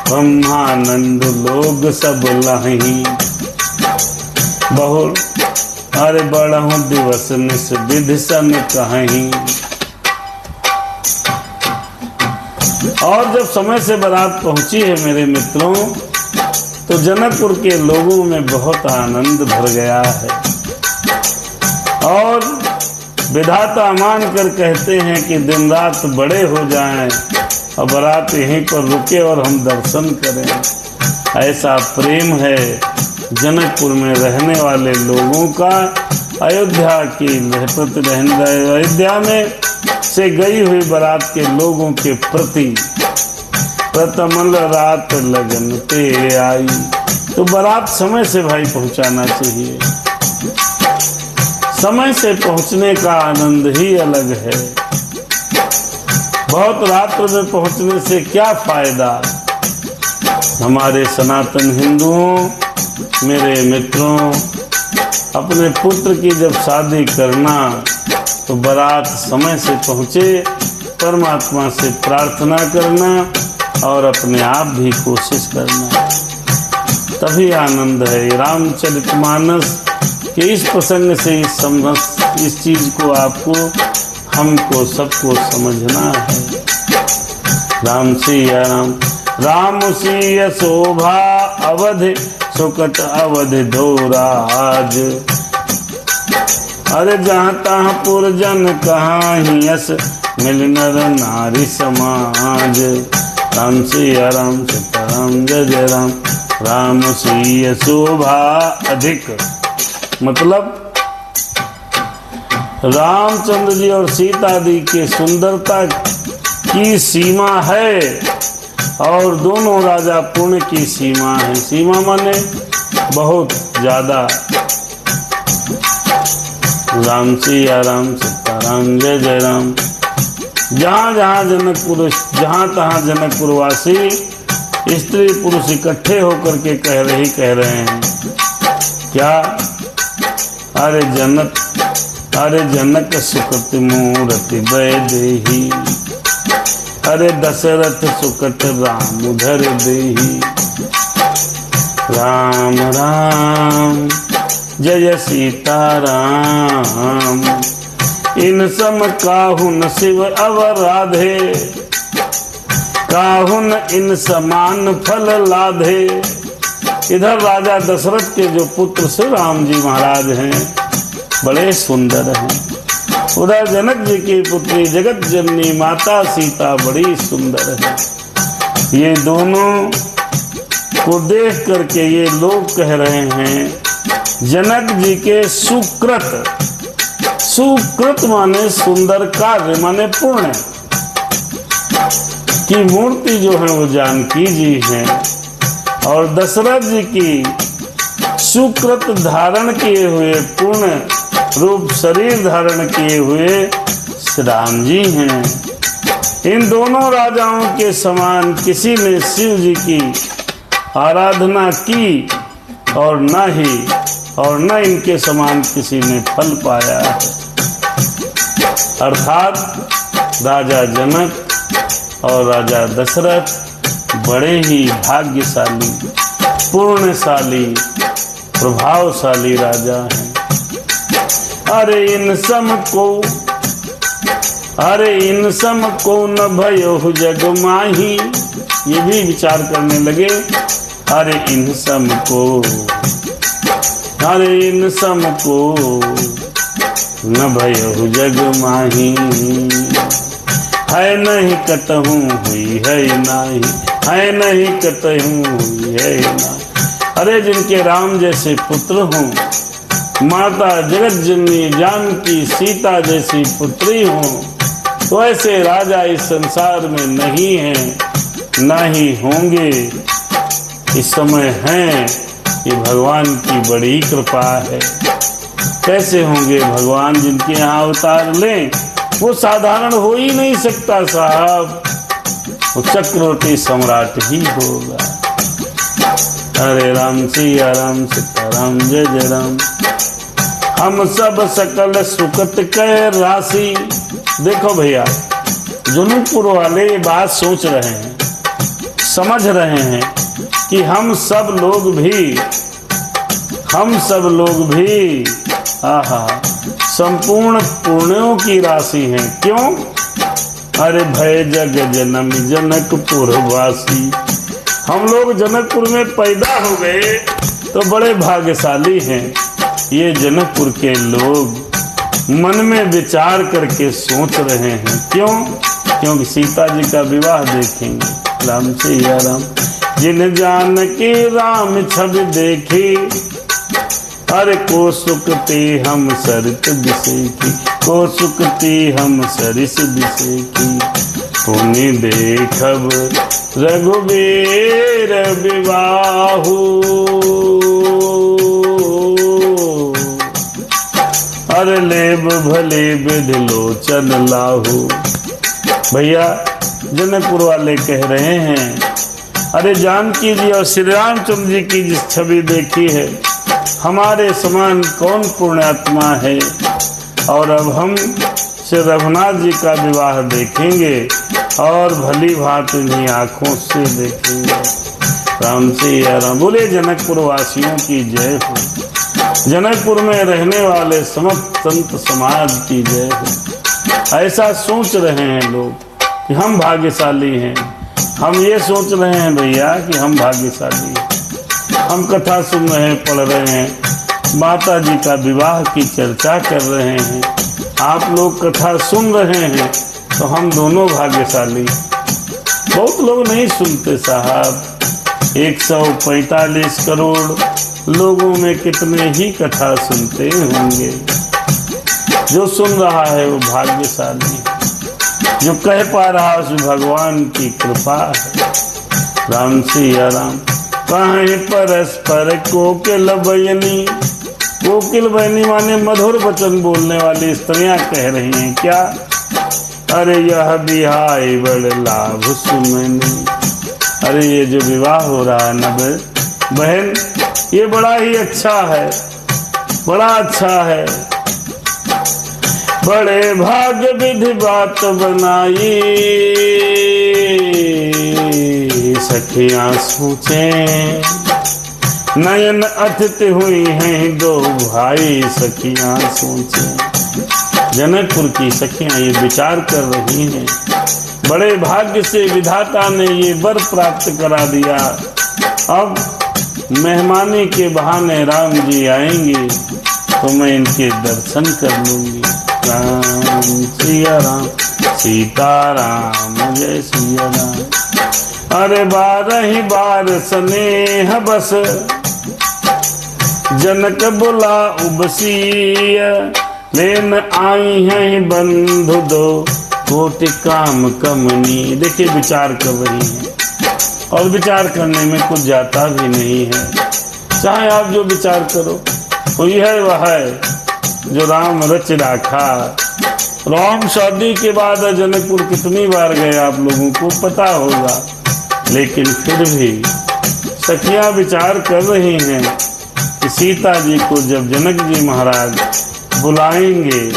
ब्रह्मानंद लोग सब लही, बहु अरे बड़हु दिवस निस विधि सन कहीं। और जब समय से बारात पहुंची है मेरे मित्रों, तो जनकपुर के लोगों में बहुत आनंद भर गया है। और विधाता मान कर कहते हैं कि दिन रात बड़े हो जाएं और बारात यहीं पर रुके और हम दर्शन करें। ऐसा प्रेम है जनकपुर में रहने वाले लोगों का अयोध्या की अयोध्या में से गई हुई बारात के लोगों के प्रति। प्रथमल रात लगन पे आई, तो बारात समय से भाई पहुंचाना चाहिए। समय से पहुंचने का आनंद ही अलग है। बहुत रात्र में पहुंचने से क्या फायदा। हमारे सनातन हिंदुओं, मेरे मित्रों, अपने पुत्र की जब शादी करना तो बारात समय से पहुंचे, परमात्मा से प्रार्थना करना और अपने आप भी कोशिश करना, तभी आनंद है। रामचरितमानस के इस प्रसंग से इस चीज को आपको, हमको, सबको समझना है। राम सिया राम, राम सिया शोभा अवध, सुकट अवध धोराज। अरे जहाँ तहाँ पुरजन कहाँ ही यस, मिल नर नारी समाज। राम सिया राम, सीताराम जय जय राम, राम सिया शोभा अधिक। मतलब रामचंद्र जी और सीता जी के सुंदरता की सीमा है और दोनों राजा पुण्य की सीमा है। सीमा माने बहुत ज्यादा। राम सिया राम, सीताराम जय जय राम। जहाँ जहाँ जनकपुर, जहाँ तहाँ जनकपुरवासी स्त्री पुरुष इकट्ठे होकर के कह रहे हैं क्या? अरे जनक सुकट मूरति वैदेही, अरे दशरथ सुकट राम धर देही। राम राम जय सीताराम, इन सम काहुन शिव अवराधे, काहुन इन समान फल लाधे। इधर राजा दशरथ के जो पुत्र श्री राम जी महाराज हैं, बड़े सुंदर हैं। उधर जनक जी की पुत्री जगत जननी माता सीता बड़ी सुंदर है। ये दोनों को देख करके ये लोग कह रहे हैं जनक जी के सुकृत, सुकृत माने सुंदर कार्य माने पुण्य की मूर्ति जो है वो जानकी जी हैं, और दशरथ जी की सुकृत धारण किए हुए पूर्ण रूप शरीर धारण किए हुए श्री राम जी हैं। इन दोनों राजाओं के समान किसी ने शिव जी की आराधना की और न इनके समान किसी ने फल पाया है। अर्थात राजा जनक और राजा दशरथ बड़े ही भाग्यशाली, पूर्णशाली, प्रभावशाली राजा हैं। अरे इन सम को न भयो जग माही। ये भी विचार करने लगे, अरे इन सम को न भयो जग माही। है नहीं कतहु हुई है नाही, है नहीं कतहु हुई है नाही। अरे जिनके राम जैसे पुत्र हों, माता जगत जननी जानकी सीता जैसी पुत्री हों, तो ऐसे राजा इस संसार में नहीं हैं, ना ही होंगे। इस समय हैं, ये भगवान की बड़ी कृपा है। कैसे होंगे भगवान? जिनके यहाँ अवतार लें वो साधारण हो ही नहीं सकता साहब, वो चक्रवर्ती सम्राट ही होगा। हरे राम सिया राम, सीताराम जय जय राम। हम सब सकल सुकट कह राशि, देखो भैया, जनकपुर वाले ये बात सोच रहे हैं, समझ रहे हैं कि हम सब लोग भी आहा संपूर्ण पुण्यों की राशि हैं। क्यों? अरे भय जग जनम जनकपुर वासी, हम लोग जनकपुर में पैदा हो गए तो बड़े भाग्यशाली हैं। ये जनकपुर के लोग मन में विचार करके सोच रहे हैं। क्यों? क्योंकि सीता जी का विवाह देखेंगे। राम सिया राम, जिन जान के राम छवि देखी, अरे को सुखती हम सरित दिसेखी, को सुखती हम सरिस दिसेखी, पुनि देखब रघुवीर विवाहु, अरे लेब भले विध लोचन लाहू। भैया जनकपुर वाले कह रहे हैं, अरे जानकी जी और श्री रामचंद्र जी की जिस छवि देखी है, हमारे समान कौन पुण्यात्मा है। और अब हम श्री रघुनाथ जी का विवाह देखेंगे और भली भांति इन्हीं आँखों से देखेंगे। राम सिया राम। बोले जनकपुर वासियों की जय हो, जनकपुर में रहने वाले समस्त संत समाज की जय हो। ऐसा सोच रहे हैं लोग कि हम भाग्यशाली हैं। हम ये सोच रहे हैं भैया कि हम भाग्यशाली हैं। हम कथा सुन रहे हैं, पढ़ रहे हैं, माता जी का विवाह की चर्चा कर रहे हैं, आप लोग कथा सुन रहे हैं, तो हम दोनों भाग्यशाली। बहुत लोग नहीं सुनते साहब, 145 करोड़ लोगों में कितने ही कथा सुनते होंगे। जो सुन रहा है वो भाग्यशाली है, जो कह पा रहा है उसमें भगवान की कृपा है। राम सिया राम। कहीं परस्पर कोकिल बयनी, कोकिल बयनी माने मधुर वचन बोलने वाली स्त्रियां कह रही हैं क्या? अरे यह बिहाई बड़ लाभ सुमनी, अरे ये जो विवाह हो रहा है ना बहन, ये बड़ा ही अच्छा है, बड़ा अच्छा है। बड़े भाग्य विधि बात बनाई, सखियां सोचे नयन अतिथि हुई हैं दो भाई, सखियां सोचे। जनकपुर की सखियां ये विचार कर रही हैं, बड़े भाग्य से विधाता ने ये वर प्राप्त करा दिया। अब मेहमानी के बहाने राम जी आएंगे तो मैं इनके दर्शन कर लूंगी। राम सिया राम, सीताराम जय सिया राम। अरे 12 बार स्नेह बस, जनक बुला उबसिया, लेन आई हैं बंधु दो, कोटि काम कमनी। देखिए विचार कर रही हैं, और विचार करने में कुछ जाता भी नहीं है। चाहे आप जो विचार करो, वही है वह है जो राम रच राखा। राम शादी के बाद जनकपुर कितनी बार गए आप लोगों को पता होगा, लेकिन फिर भी सखियां विचार कर रही हैं कि सीता जी को जब जनक जी महाराज बुलाएंगे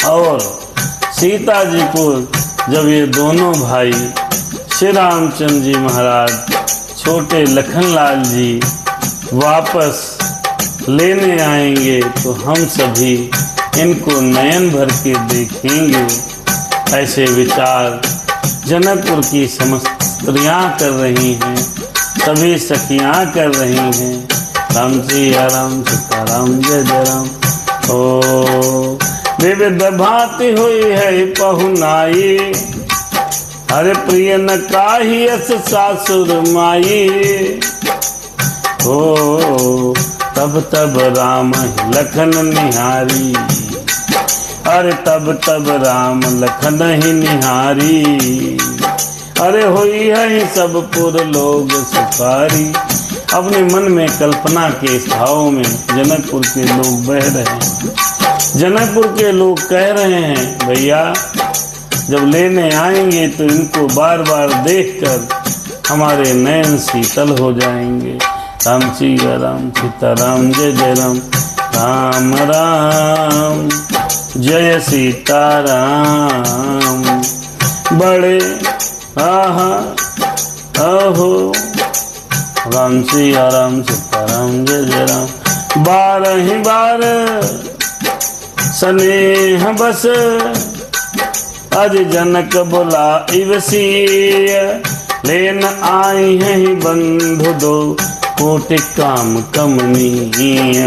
और सीता जी को जब ये दोनों भाई श्री रामचंद्र जी महाराज, छोटे लखनलाल जी वापस लेने आएंगे तो हम सभी इनको नयन भर के देखेंगे। ऐसे विचार जनकपुर की समस्त स्त्रियां कर रही हैं, सभी सखियां कर रही हैं। राम सिया राम, सीताराम जय जय राम। ओ विविध भांति हुई है पहुनाई, हरे प्रिय न काही अस सासुर माई। ओ तब तब राम लखन निहारी, अरे तब तब राम लखन ही निहारी। अरे होई है सब पुर लोग सुखारी। अपने मन में कल्पना के भाव में जनकपुर के लोग बह रहे हैं। जनकपुर के लोग कह रहे हैं भैया जब लेने आएंगे तो इनको बार बार देखकर हमारे नयन शीतल हो जाएंगे। राम सिया राम, सीताराम जय जय राम। राम राम। जय सीताराम। बड़े आहा अहो राम सिया राम सीताराम जय जय राम। 12 बार स्नेह बस अज जनक बोला इवसीय। लेन आई है बंधु दो कोटि काम कमनीय।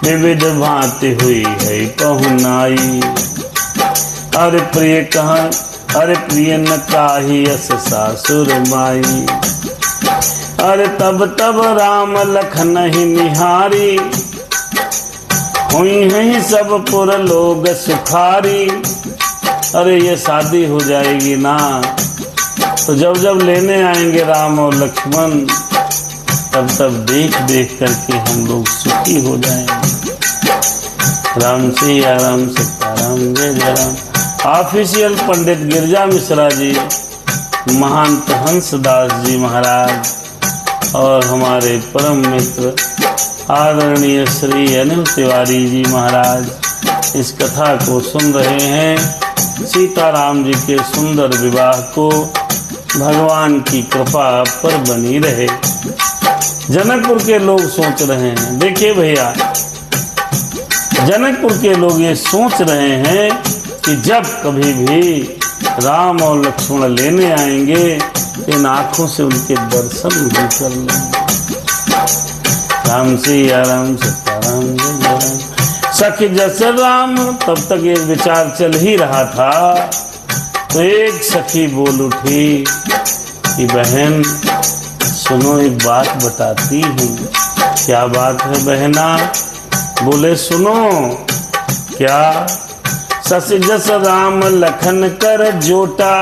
विविध भांति हुई है पहुनाई। अरे प्रिय कहा अरे प्रिय न काही यस सासुर माई। अरे तब तब राम लखन ही निहारी। हुई है सब पुर लोग सुखारी। अरे ये शादी हो जाएगी ना तो जब जब लेने आएंगे राम और लक्ष्मण तब तब देख देख करके हम लोग सुखी हो जाएंगे। राम सिया राम सीताराम जय जय राम। ऑफिशियल पंडित गिरजा मिश्रा जी, महंत हंसदास जी महाराज और हमारे परम मित्र आदरणीय श्री अनिल तिवारी जी महाराज इस कथा को सुन रहे हैं। सीताराम जी के सुंदर विवाह को भगवान की कृपा पर बनी रहे। जनकपुर के लोग सोच रहे हैं, देखिए भैया, जनकपुर के लोग ये सोच रहे हैं कि जब कभी भी राम और लक्ष्मण लेने आएंगे इन आंखों से उनके दर्शन भी कर लेंगे। राम सिया राम सीताराम जय जय राम। सखी जस राम, तब तक ये विचार चल ही रहा था तो एक सखी बोल उठी कि बहन सुनो, एक बात बताती हूँ। क्या बात है बहना? बोले सुनो। क्या? सस जस राम लखन कर जोटा।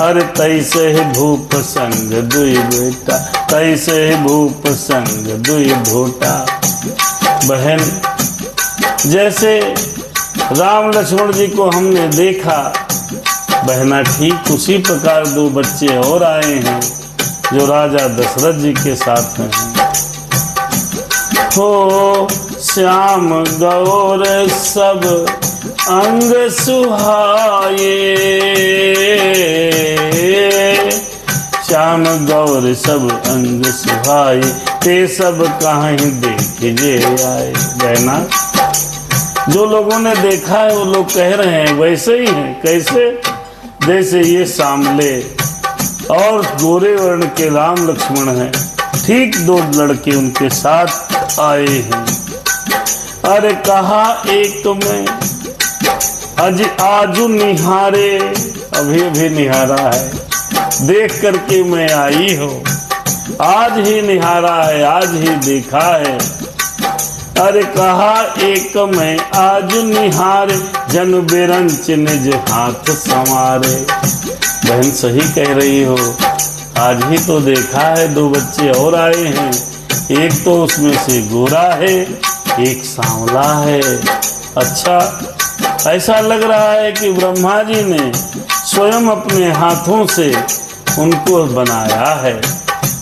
अरे तैसे ही भूप संग दुई बेटा। तैसे ही भूप संग दुई भोटा। बहन, जैसे राम लक्ष्मण जी को हमने देखा बहना, ठीक उसी प्रकार 2 बच्चे और आए हैं जो राजा दशरथ जी के साथ हैं। हो श्याम गौर सब अंग सुहाए। श्याम गौर सब अंग सुहाए। ते सब कहीं देखिए आए। बहना, जो लोगों ने देखा है वो लोग कह रहे हैं वैसे ही हैं। कैसे? जैसे ये सांवले और गोरे वर्ण के राम लक्ष्मण हैं, ठीक 2 लड़के उनके साथ आए हैं। अरे कहा एक तो मैं आजू निहारे, अभी अभी निहारा है, देख करके मैं आई हूँ। आज ही निहारा है, आज ही देखा है। अरे कहा एक मैं आज निहारे। जन बेरंच निज हाथ संवारे। बहन सही कह रही हो, आज ही तो देखा है 2 बच्चे और आए हैं। एक तो उसमें से गोरा है, एक सांवला है। अच्छा, ऐसा लग रहा है कि ब्रह्मा जी ने स्वयं अपने हाथों से उनको बनाया है।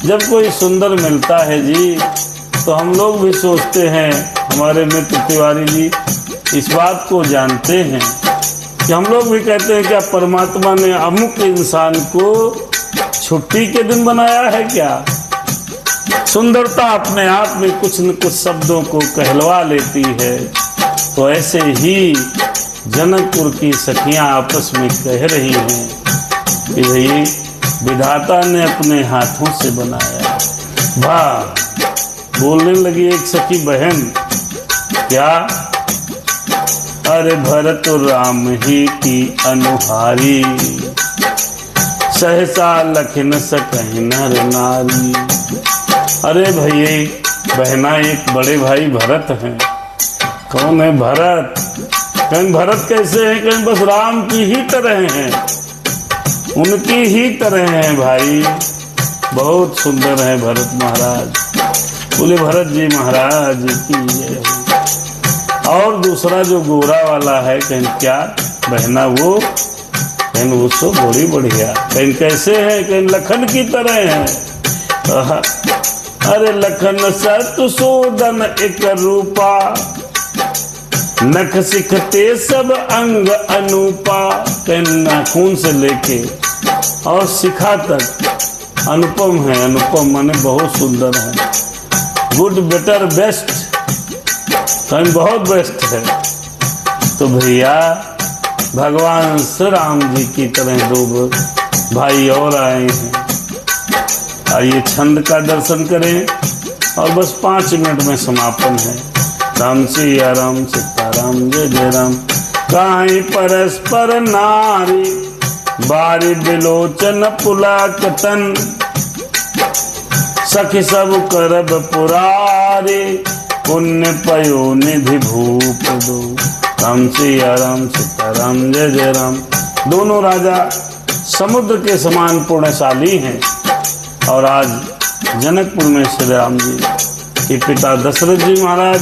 जब कोई सुंदर मिलता है जी तो हम लोग भी सोचते हैं, हमारे मित्र तिवारी जी इस बात को जानते हैं कि हम लोग भी कहते हैं क्या परमात्मा ने अमुक इंसान को छुट्टी के दिन बनाया है क्या? सुंदरता अपने आप में कुछ न कुछ शब्दों को कहलवा लेती है। तो ऐसे ही जनकपुर की सखियां आपस में कह रही हैं कि भाई विधाता ने अपने हाथों से बनाया। वाह! बोलने लगी एक सखी बहन, क्या? अरे भरत राम ही की अनुहारी। सहसा लखन सकहि नर नारी। अरे भैया बहना, एक बड़े भाई भरत हैं। कौन है भरत? कहीं भरत कैसे हैं? कहीं बस राम की ही तरह हैं, उनकी ही तरह हैं भाई। बहुत सुंदर है भरत महाराज। बोले भरत जी महाराज की जय हो। और दूसरा जो गोरा वाला है, कहीं क्या बहना? वो कहीं वो सो बड़ी बढ़िया। कहीं कैसे है? कहीं लखन की तरह है। अरे लखन सतुसूदन एक रूपा। नख सिखते सब अंग अनूपा, नाखून से लेके और शिखा तक अनुपम है। अनुपम माने बहुत सुंदर है। गुड, बेटर, बेस्ट, कहीं बहुत बेस्ट है। तो भैया भगवान श्री राम जी की तरह दो भाई और आए हैं। आइए छंद का दर्शन करें और बस 5 मिनट में समापन है। राम सिया राम सीताराम जय जय राम। काई परस्पर नारी बारी बिलोचन पुलाकतन, सखी सब करब पुरारी पुण्य पयो निधि भूप दो। राम सिया राम सीताराम जय जय राम। दोनों राजा समुद्र के समान पुण्यशाली हैं और आज जनकपुर में श्री राम जी के पिता दशरथ जी महाराज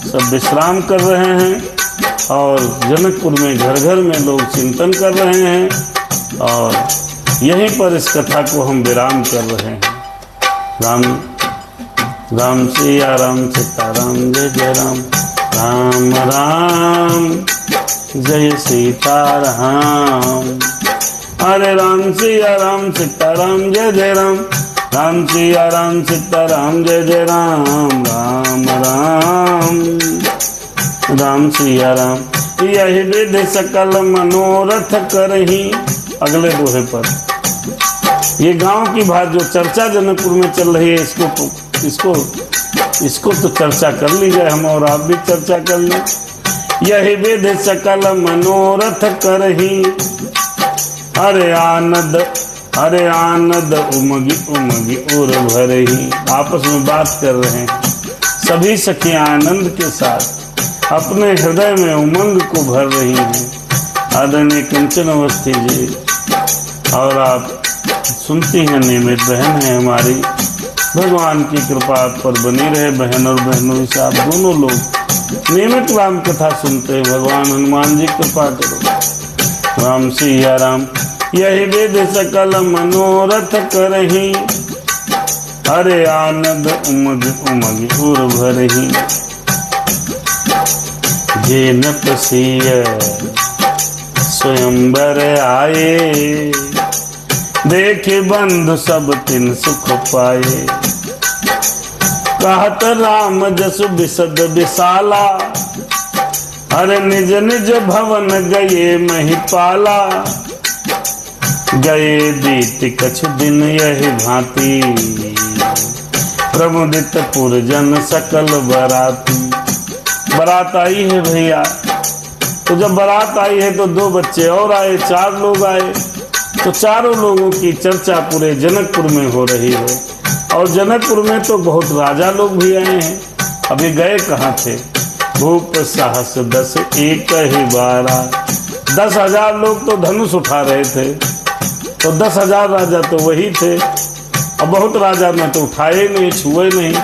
सब विश्राम कर रहे हैं और जनकपुर में घर घर में लोग चिंतन कर रहे हैं और यहीं पर इस कथा को हम विराम कर रहे हैं। राम राम सिया राम सीताराम जय जय राम। राम राम जय सीताराम। हरे राम सिया राम सीताराम जय जय राम। राम सिया राम सीताराम जय जय राम। राम राम राम सिया राम। यही विधि सकल मनोरथ करही। अगले दोहे पर ये गांव की बात जो चर्चा जनकपुर में चल रही है, इसको तो चर्चा कर ली जाए, हम और आप भी चर्चा कर लें। यही विधि सकल मनोरथ करही, अरे आनंद उमगी उमगी उर भरही। आपस में बात कर रहे हैं सभी सखियां आनंद के साथ अपने हृदय में उमंग को भर रही हैं। आदरणीय कंचन अवस्थी जी और आप सुनती हैं, नियमित बहन है हमारी। भगवान की कृपा आप पर बनी रहे। बहन और बहनों से आप दोनों लोग नियमित राम कथा सुनते हैं। भगवान हनुमान जी कृपा करो। राम सिया राम। यही विधि सकल मनोरथ करही, अरे आनंद उमग उमग उर भरही। जे न पसीय स्वयंवर आए, देखे बंधु सब तिन सुख पाए। कहत राम जसु बिसद विशाला, अरे निज निज भवन गए महिपाला। गए बीत कछु दिन यही भांति, प्रमुदित पुरजन सकल बराती। बारात आई है भैया, तो जब बारात आई है तो 2 बच्चे और आए, 4 लोग आए। तो चारों लोगों की चर्चा पूरे जनकपुर में हो रही है और जनकपुर में तो बहुत राजा लोग भी आए हैं। अभी गए कहाँ थे? भूप साहस 10 एक ही 12, 10,000 लोग तो धनुष उठा रहे थे, तो 10,000 राजा तो वही थे। और बहुत राजा ने तो उठाए नहीं, छुए नहीं।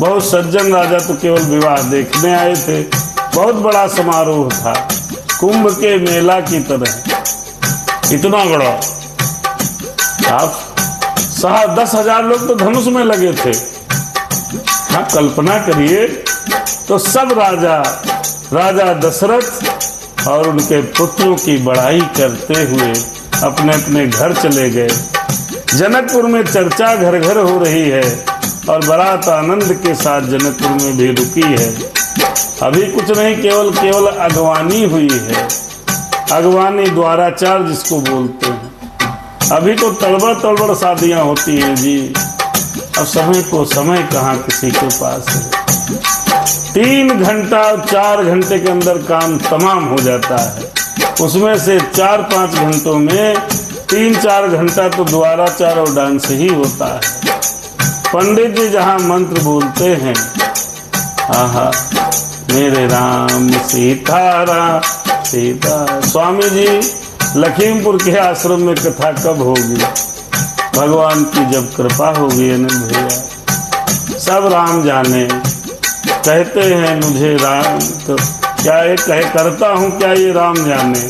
बहुत सज्जन राजा तो केवल विवाह देखने आए थे। बहुत बड़ा समारोह था, कुंभ के मेला की तरह, इतना बड़ा। आप 10,000 लोग तो धनुष में लगे थे। हाँ, कल्पना करिए। तो सब राजा दशरथ और उनके पुत्रों की बड़ाई करते हुए अपने अपने घर चले गए। जनकपुर में चर्चा घर घर हो रही है और बारात आनंद के साथ जनकपुर में भी रुकी है। अभी कुछ नहीं, केवल अगवानी हुई है। अगवानी द्वाराचार जिसको बोलते हैं। अभी तो तड़बड़ शादियां होती हैं जी। अब समय कहाँ किसी के पास है। 3 घंटा और 4 घंटे के अंदर काम तमाम हो जाता है। उसमें से 4-5 घंटों में 3-4 घंटा तो द्वाराचार और डांस ही होता है। पंडित जी जहाँ मंत्र बोलते हैं, आहा मेरे राम सीता सीता। स्वामी जी लखीमपुर के आश्रम में कथा कब होगी? भगवान की जब कृपा होगी अनिल भैया। सब राम जाने। कहते हैं मुझे राम, तो क्या ये करता हूँ क्या ये राम जाने।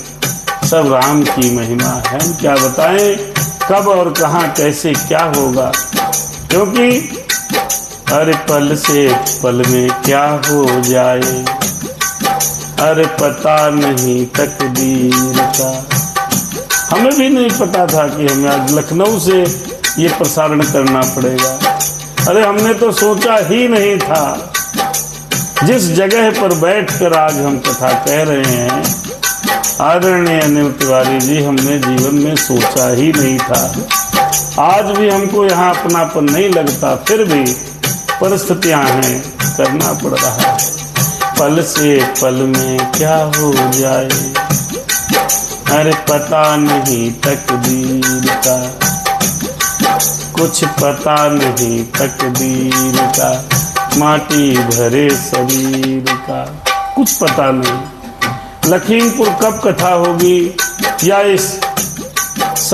सब राम की महिमा है। हम क्या बताएं कब और कहाँ कैसे क्या होगा, क्योंकि अरे पल से पल में क्या हो जाए। अरे पता नहीं तकदीर का। हमें भी नहीं पता था कि हमें आज लखनऊ से ये प्रसारण करना पड़ेगा। अरे हमने तो सोचा ही नहीं था। जिस जगह पर बैठकर आज हम कथा कह रहे हैं, आदरणीय अनिल तिवारी जी, हमने जीवन में सोचा ही नहीं था। आज भी हमको यहाँ अपनापन नहीं लगता, फिर भी परिस्थितियां हैं, करना पड़ रहा है। पल से पल में क्या हो जाए, अरे पता नहीं तकदीर का, कुछ पता नहीं तकदीर का, माटी भरे शरीर का, कुछ पता नहीं। लखीमपुर कब कथा होगी, या इस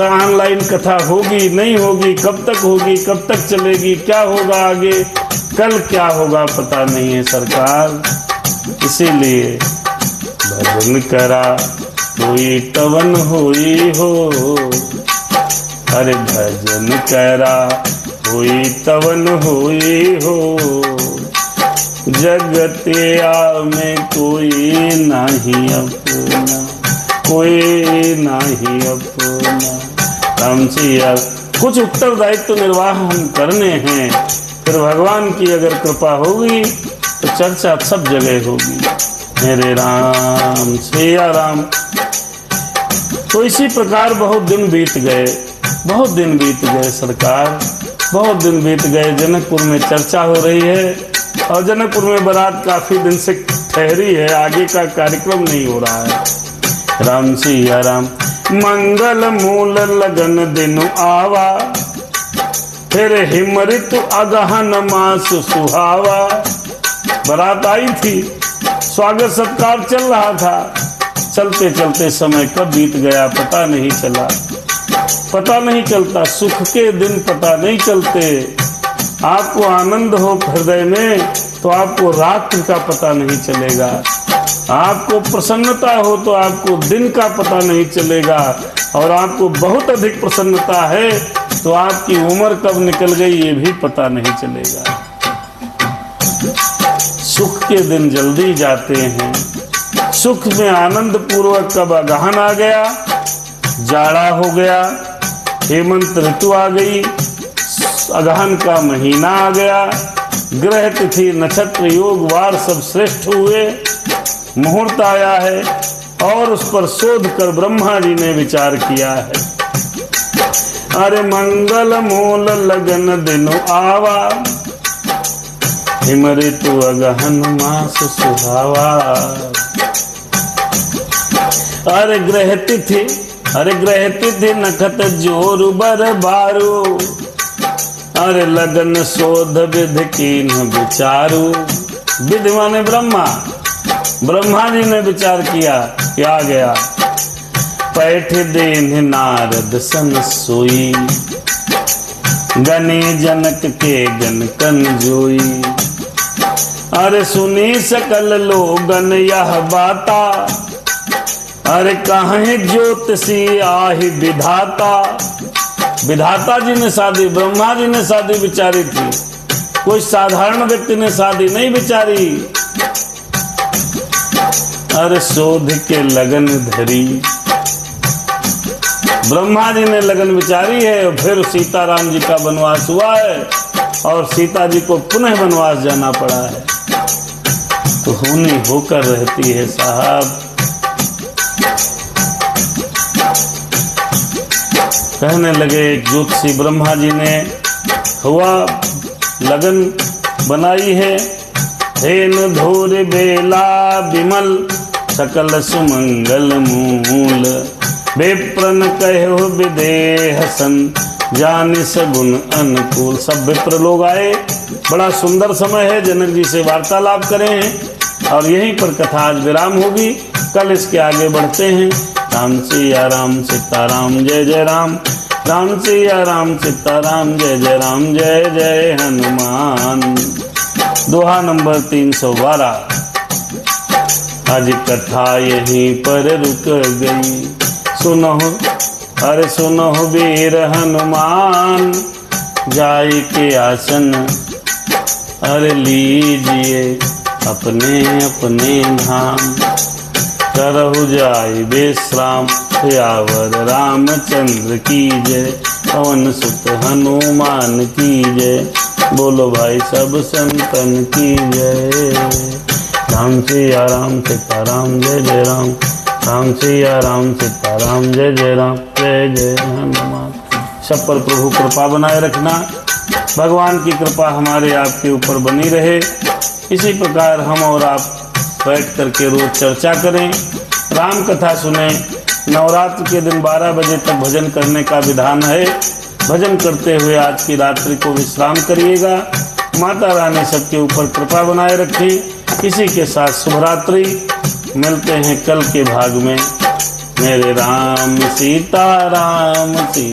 ऑनलाइन कथा होगी नहीं होगी, कब तक होगी, कब तक चलेगी, क्या होगा आगे, कल क्या होगा पता नहीं है सरकार। इसीलिए भजन करा कोई तवन होई हो, अरे भजन करा कोई तवन होई हो, जगतिया में कोई नहीं अपना, कोई नहीं अपना। राम सिया, कुछ उत्तरदायित्व निर्वाह हम करने हैं, फिर भगवान की अगर कृपा होगी तो चर्चा सब जगह होगी। मेरे राम सिया राम। तो इसी प्रकार बहुत दिन बीत गए, बहुत दिन बीत गए सरकार, बहुत दिन बीत गए। जनकपुर में चर्चा हो रही है और जनकपुर में बारात काफी दिन से ठहरी है, आगे का कार्यक्रम नहीं हो रहा है। राम सिया राम। मंगल मूल लगन दिन आवा, फिर हिमृत अगहन मास सुहावा। बारात आई थी, स्वागत सत्कार चल रहा था, चलते चलते समय कब बीत गया पता नहीं चला, पता नहीं चलता। सुख के दिन पता नहीं चलते। आपको आनंद हो हृदय में तो आपको रात्रि का पता नहीं चलेगा, आपको प्रसन्नता हो तो आपको दिन का पता नहीं चलेगा, और आपको बहुत अधिक प्रसन्नता है तो आपकी उम्र कब निकल गई ये भी पता नहीं चलेगा। सुख के दिन जल्दी जाते हैं, सुख में आनंद पूर्वक कब अगहन आ गया, जाड़ा हो गया, हेमंत ऋतु आ गई, अगहन का महीना आ गया, ग्रह तिथि नक्षत्र योग वार सब श्रेष्ठ हुए, मुहूर्त आया है और उस पर शोध कर ब्रह्मा जी ने विचार किया है। अरे मंगल मूल लगन दिन आवा, हिम ऋतु अगहन मास सुहावा। अरे ग्रह तिथि, अरे ग्रह तिथि नखत जोर बर बारू, अरे लगन शोध विधि कीन विचारू। विधि माने ब्रह्मा, ब्रह्मा जी ने विचार किया, क्या गया। पैठ देन नारद सन सोई, गने जनक के गन कन जोई। अरे सुनी सकल लोगन यह बाता, अरे कहीं ज्योतिषी आहि विधाता। विधाता जी ने शादी, ब्रह्मा जी ने शादी विचारी थी, कोई साधारण व्यक्ति ने शादी नहीं विचारी। अरे शोध के लगन धरी, ब्रह्मा जी ने लगन विचारी है। और फिर सीताराम जी का वनवास हुआ है और सीता जी को पुनः वनवास जाना पड़ा है, तो होनी होकर रहती है साहब। कहने लगे ज्योतिषी ब्रह्मा जी ने हुआ लगन बनाई है, धेन धूर बेला विमल सकल सुमंगल मूल। विप्रन कहो विदेह सन जान सगुन अनुकूल। सब विप्र लोग आए, बड़ा सुंदर समय है, जनक जी से वार्तालाप करें और यहीं पर कथा आज विराम होगी। कल इसके आगे बढ़ते हैं। राम सिया राम सीताराम जय जय राम, राम सिया राम सीताराम जय जय राम, जय जय हनुमान। दोहा नंबर 312। आज कथा यहीं पर रुक गई, सुनो अरे सुनो वीर हनुमान, जाय के आसन अरे लीजिए अपने अपने धाम। करहु जाय विश्राम। सियावर रामचंद्र की जय, पवन सुत हनुमान की जय। बोलो भाई सब संतन की जय। राम सिया राम सीताराम जय जय राम। राम सिया राम सीताराम जय जय राम। जय जय हनुमान। सब पर प्रभु कृपा बनाए रखना। भगवान की कृपा हमारे आपके ऊपर बनी रहे। इसी प्रकार हम और आप बैठ करके रोज चर्चा करें, राम कथा सुने। नवरात्र के दिन 12 बजे तक भजन करने का विधान है। भजन करते हुए आज की रात्रि को विश्राम करिएगा। माता रानी सबके ऊपर कृपा बनाए रखें। इसी के साथ शुभरात्रि। मिलते हैं कल के भाग में। मेरे राम सीता राम सीता।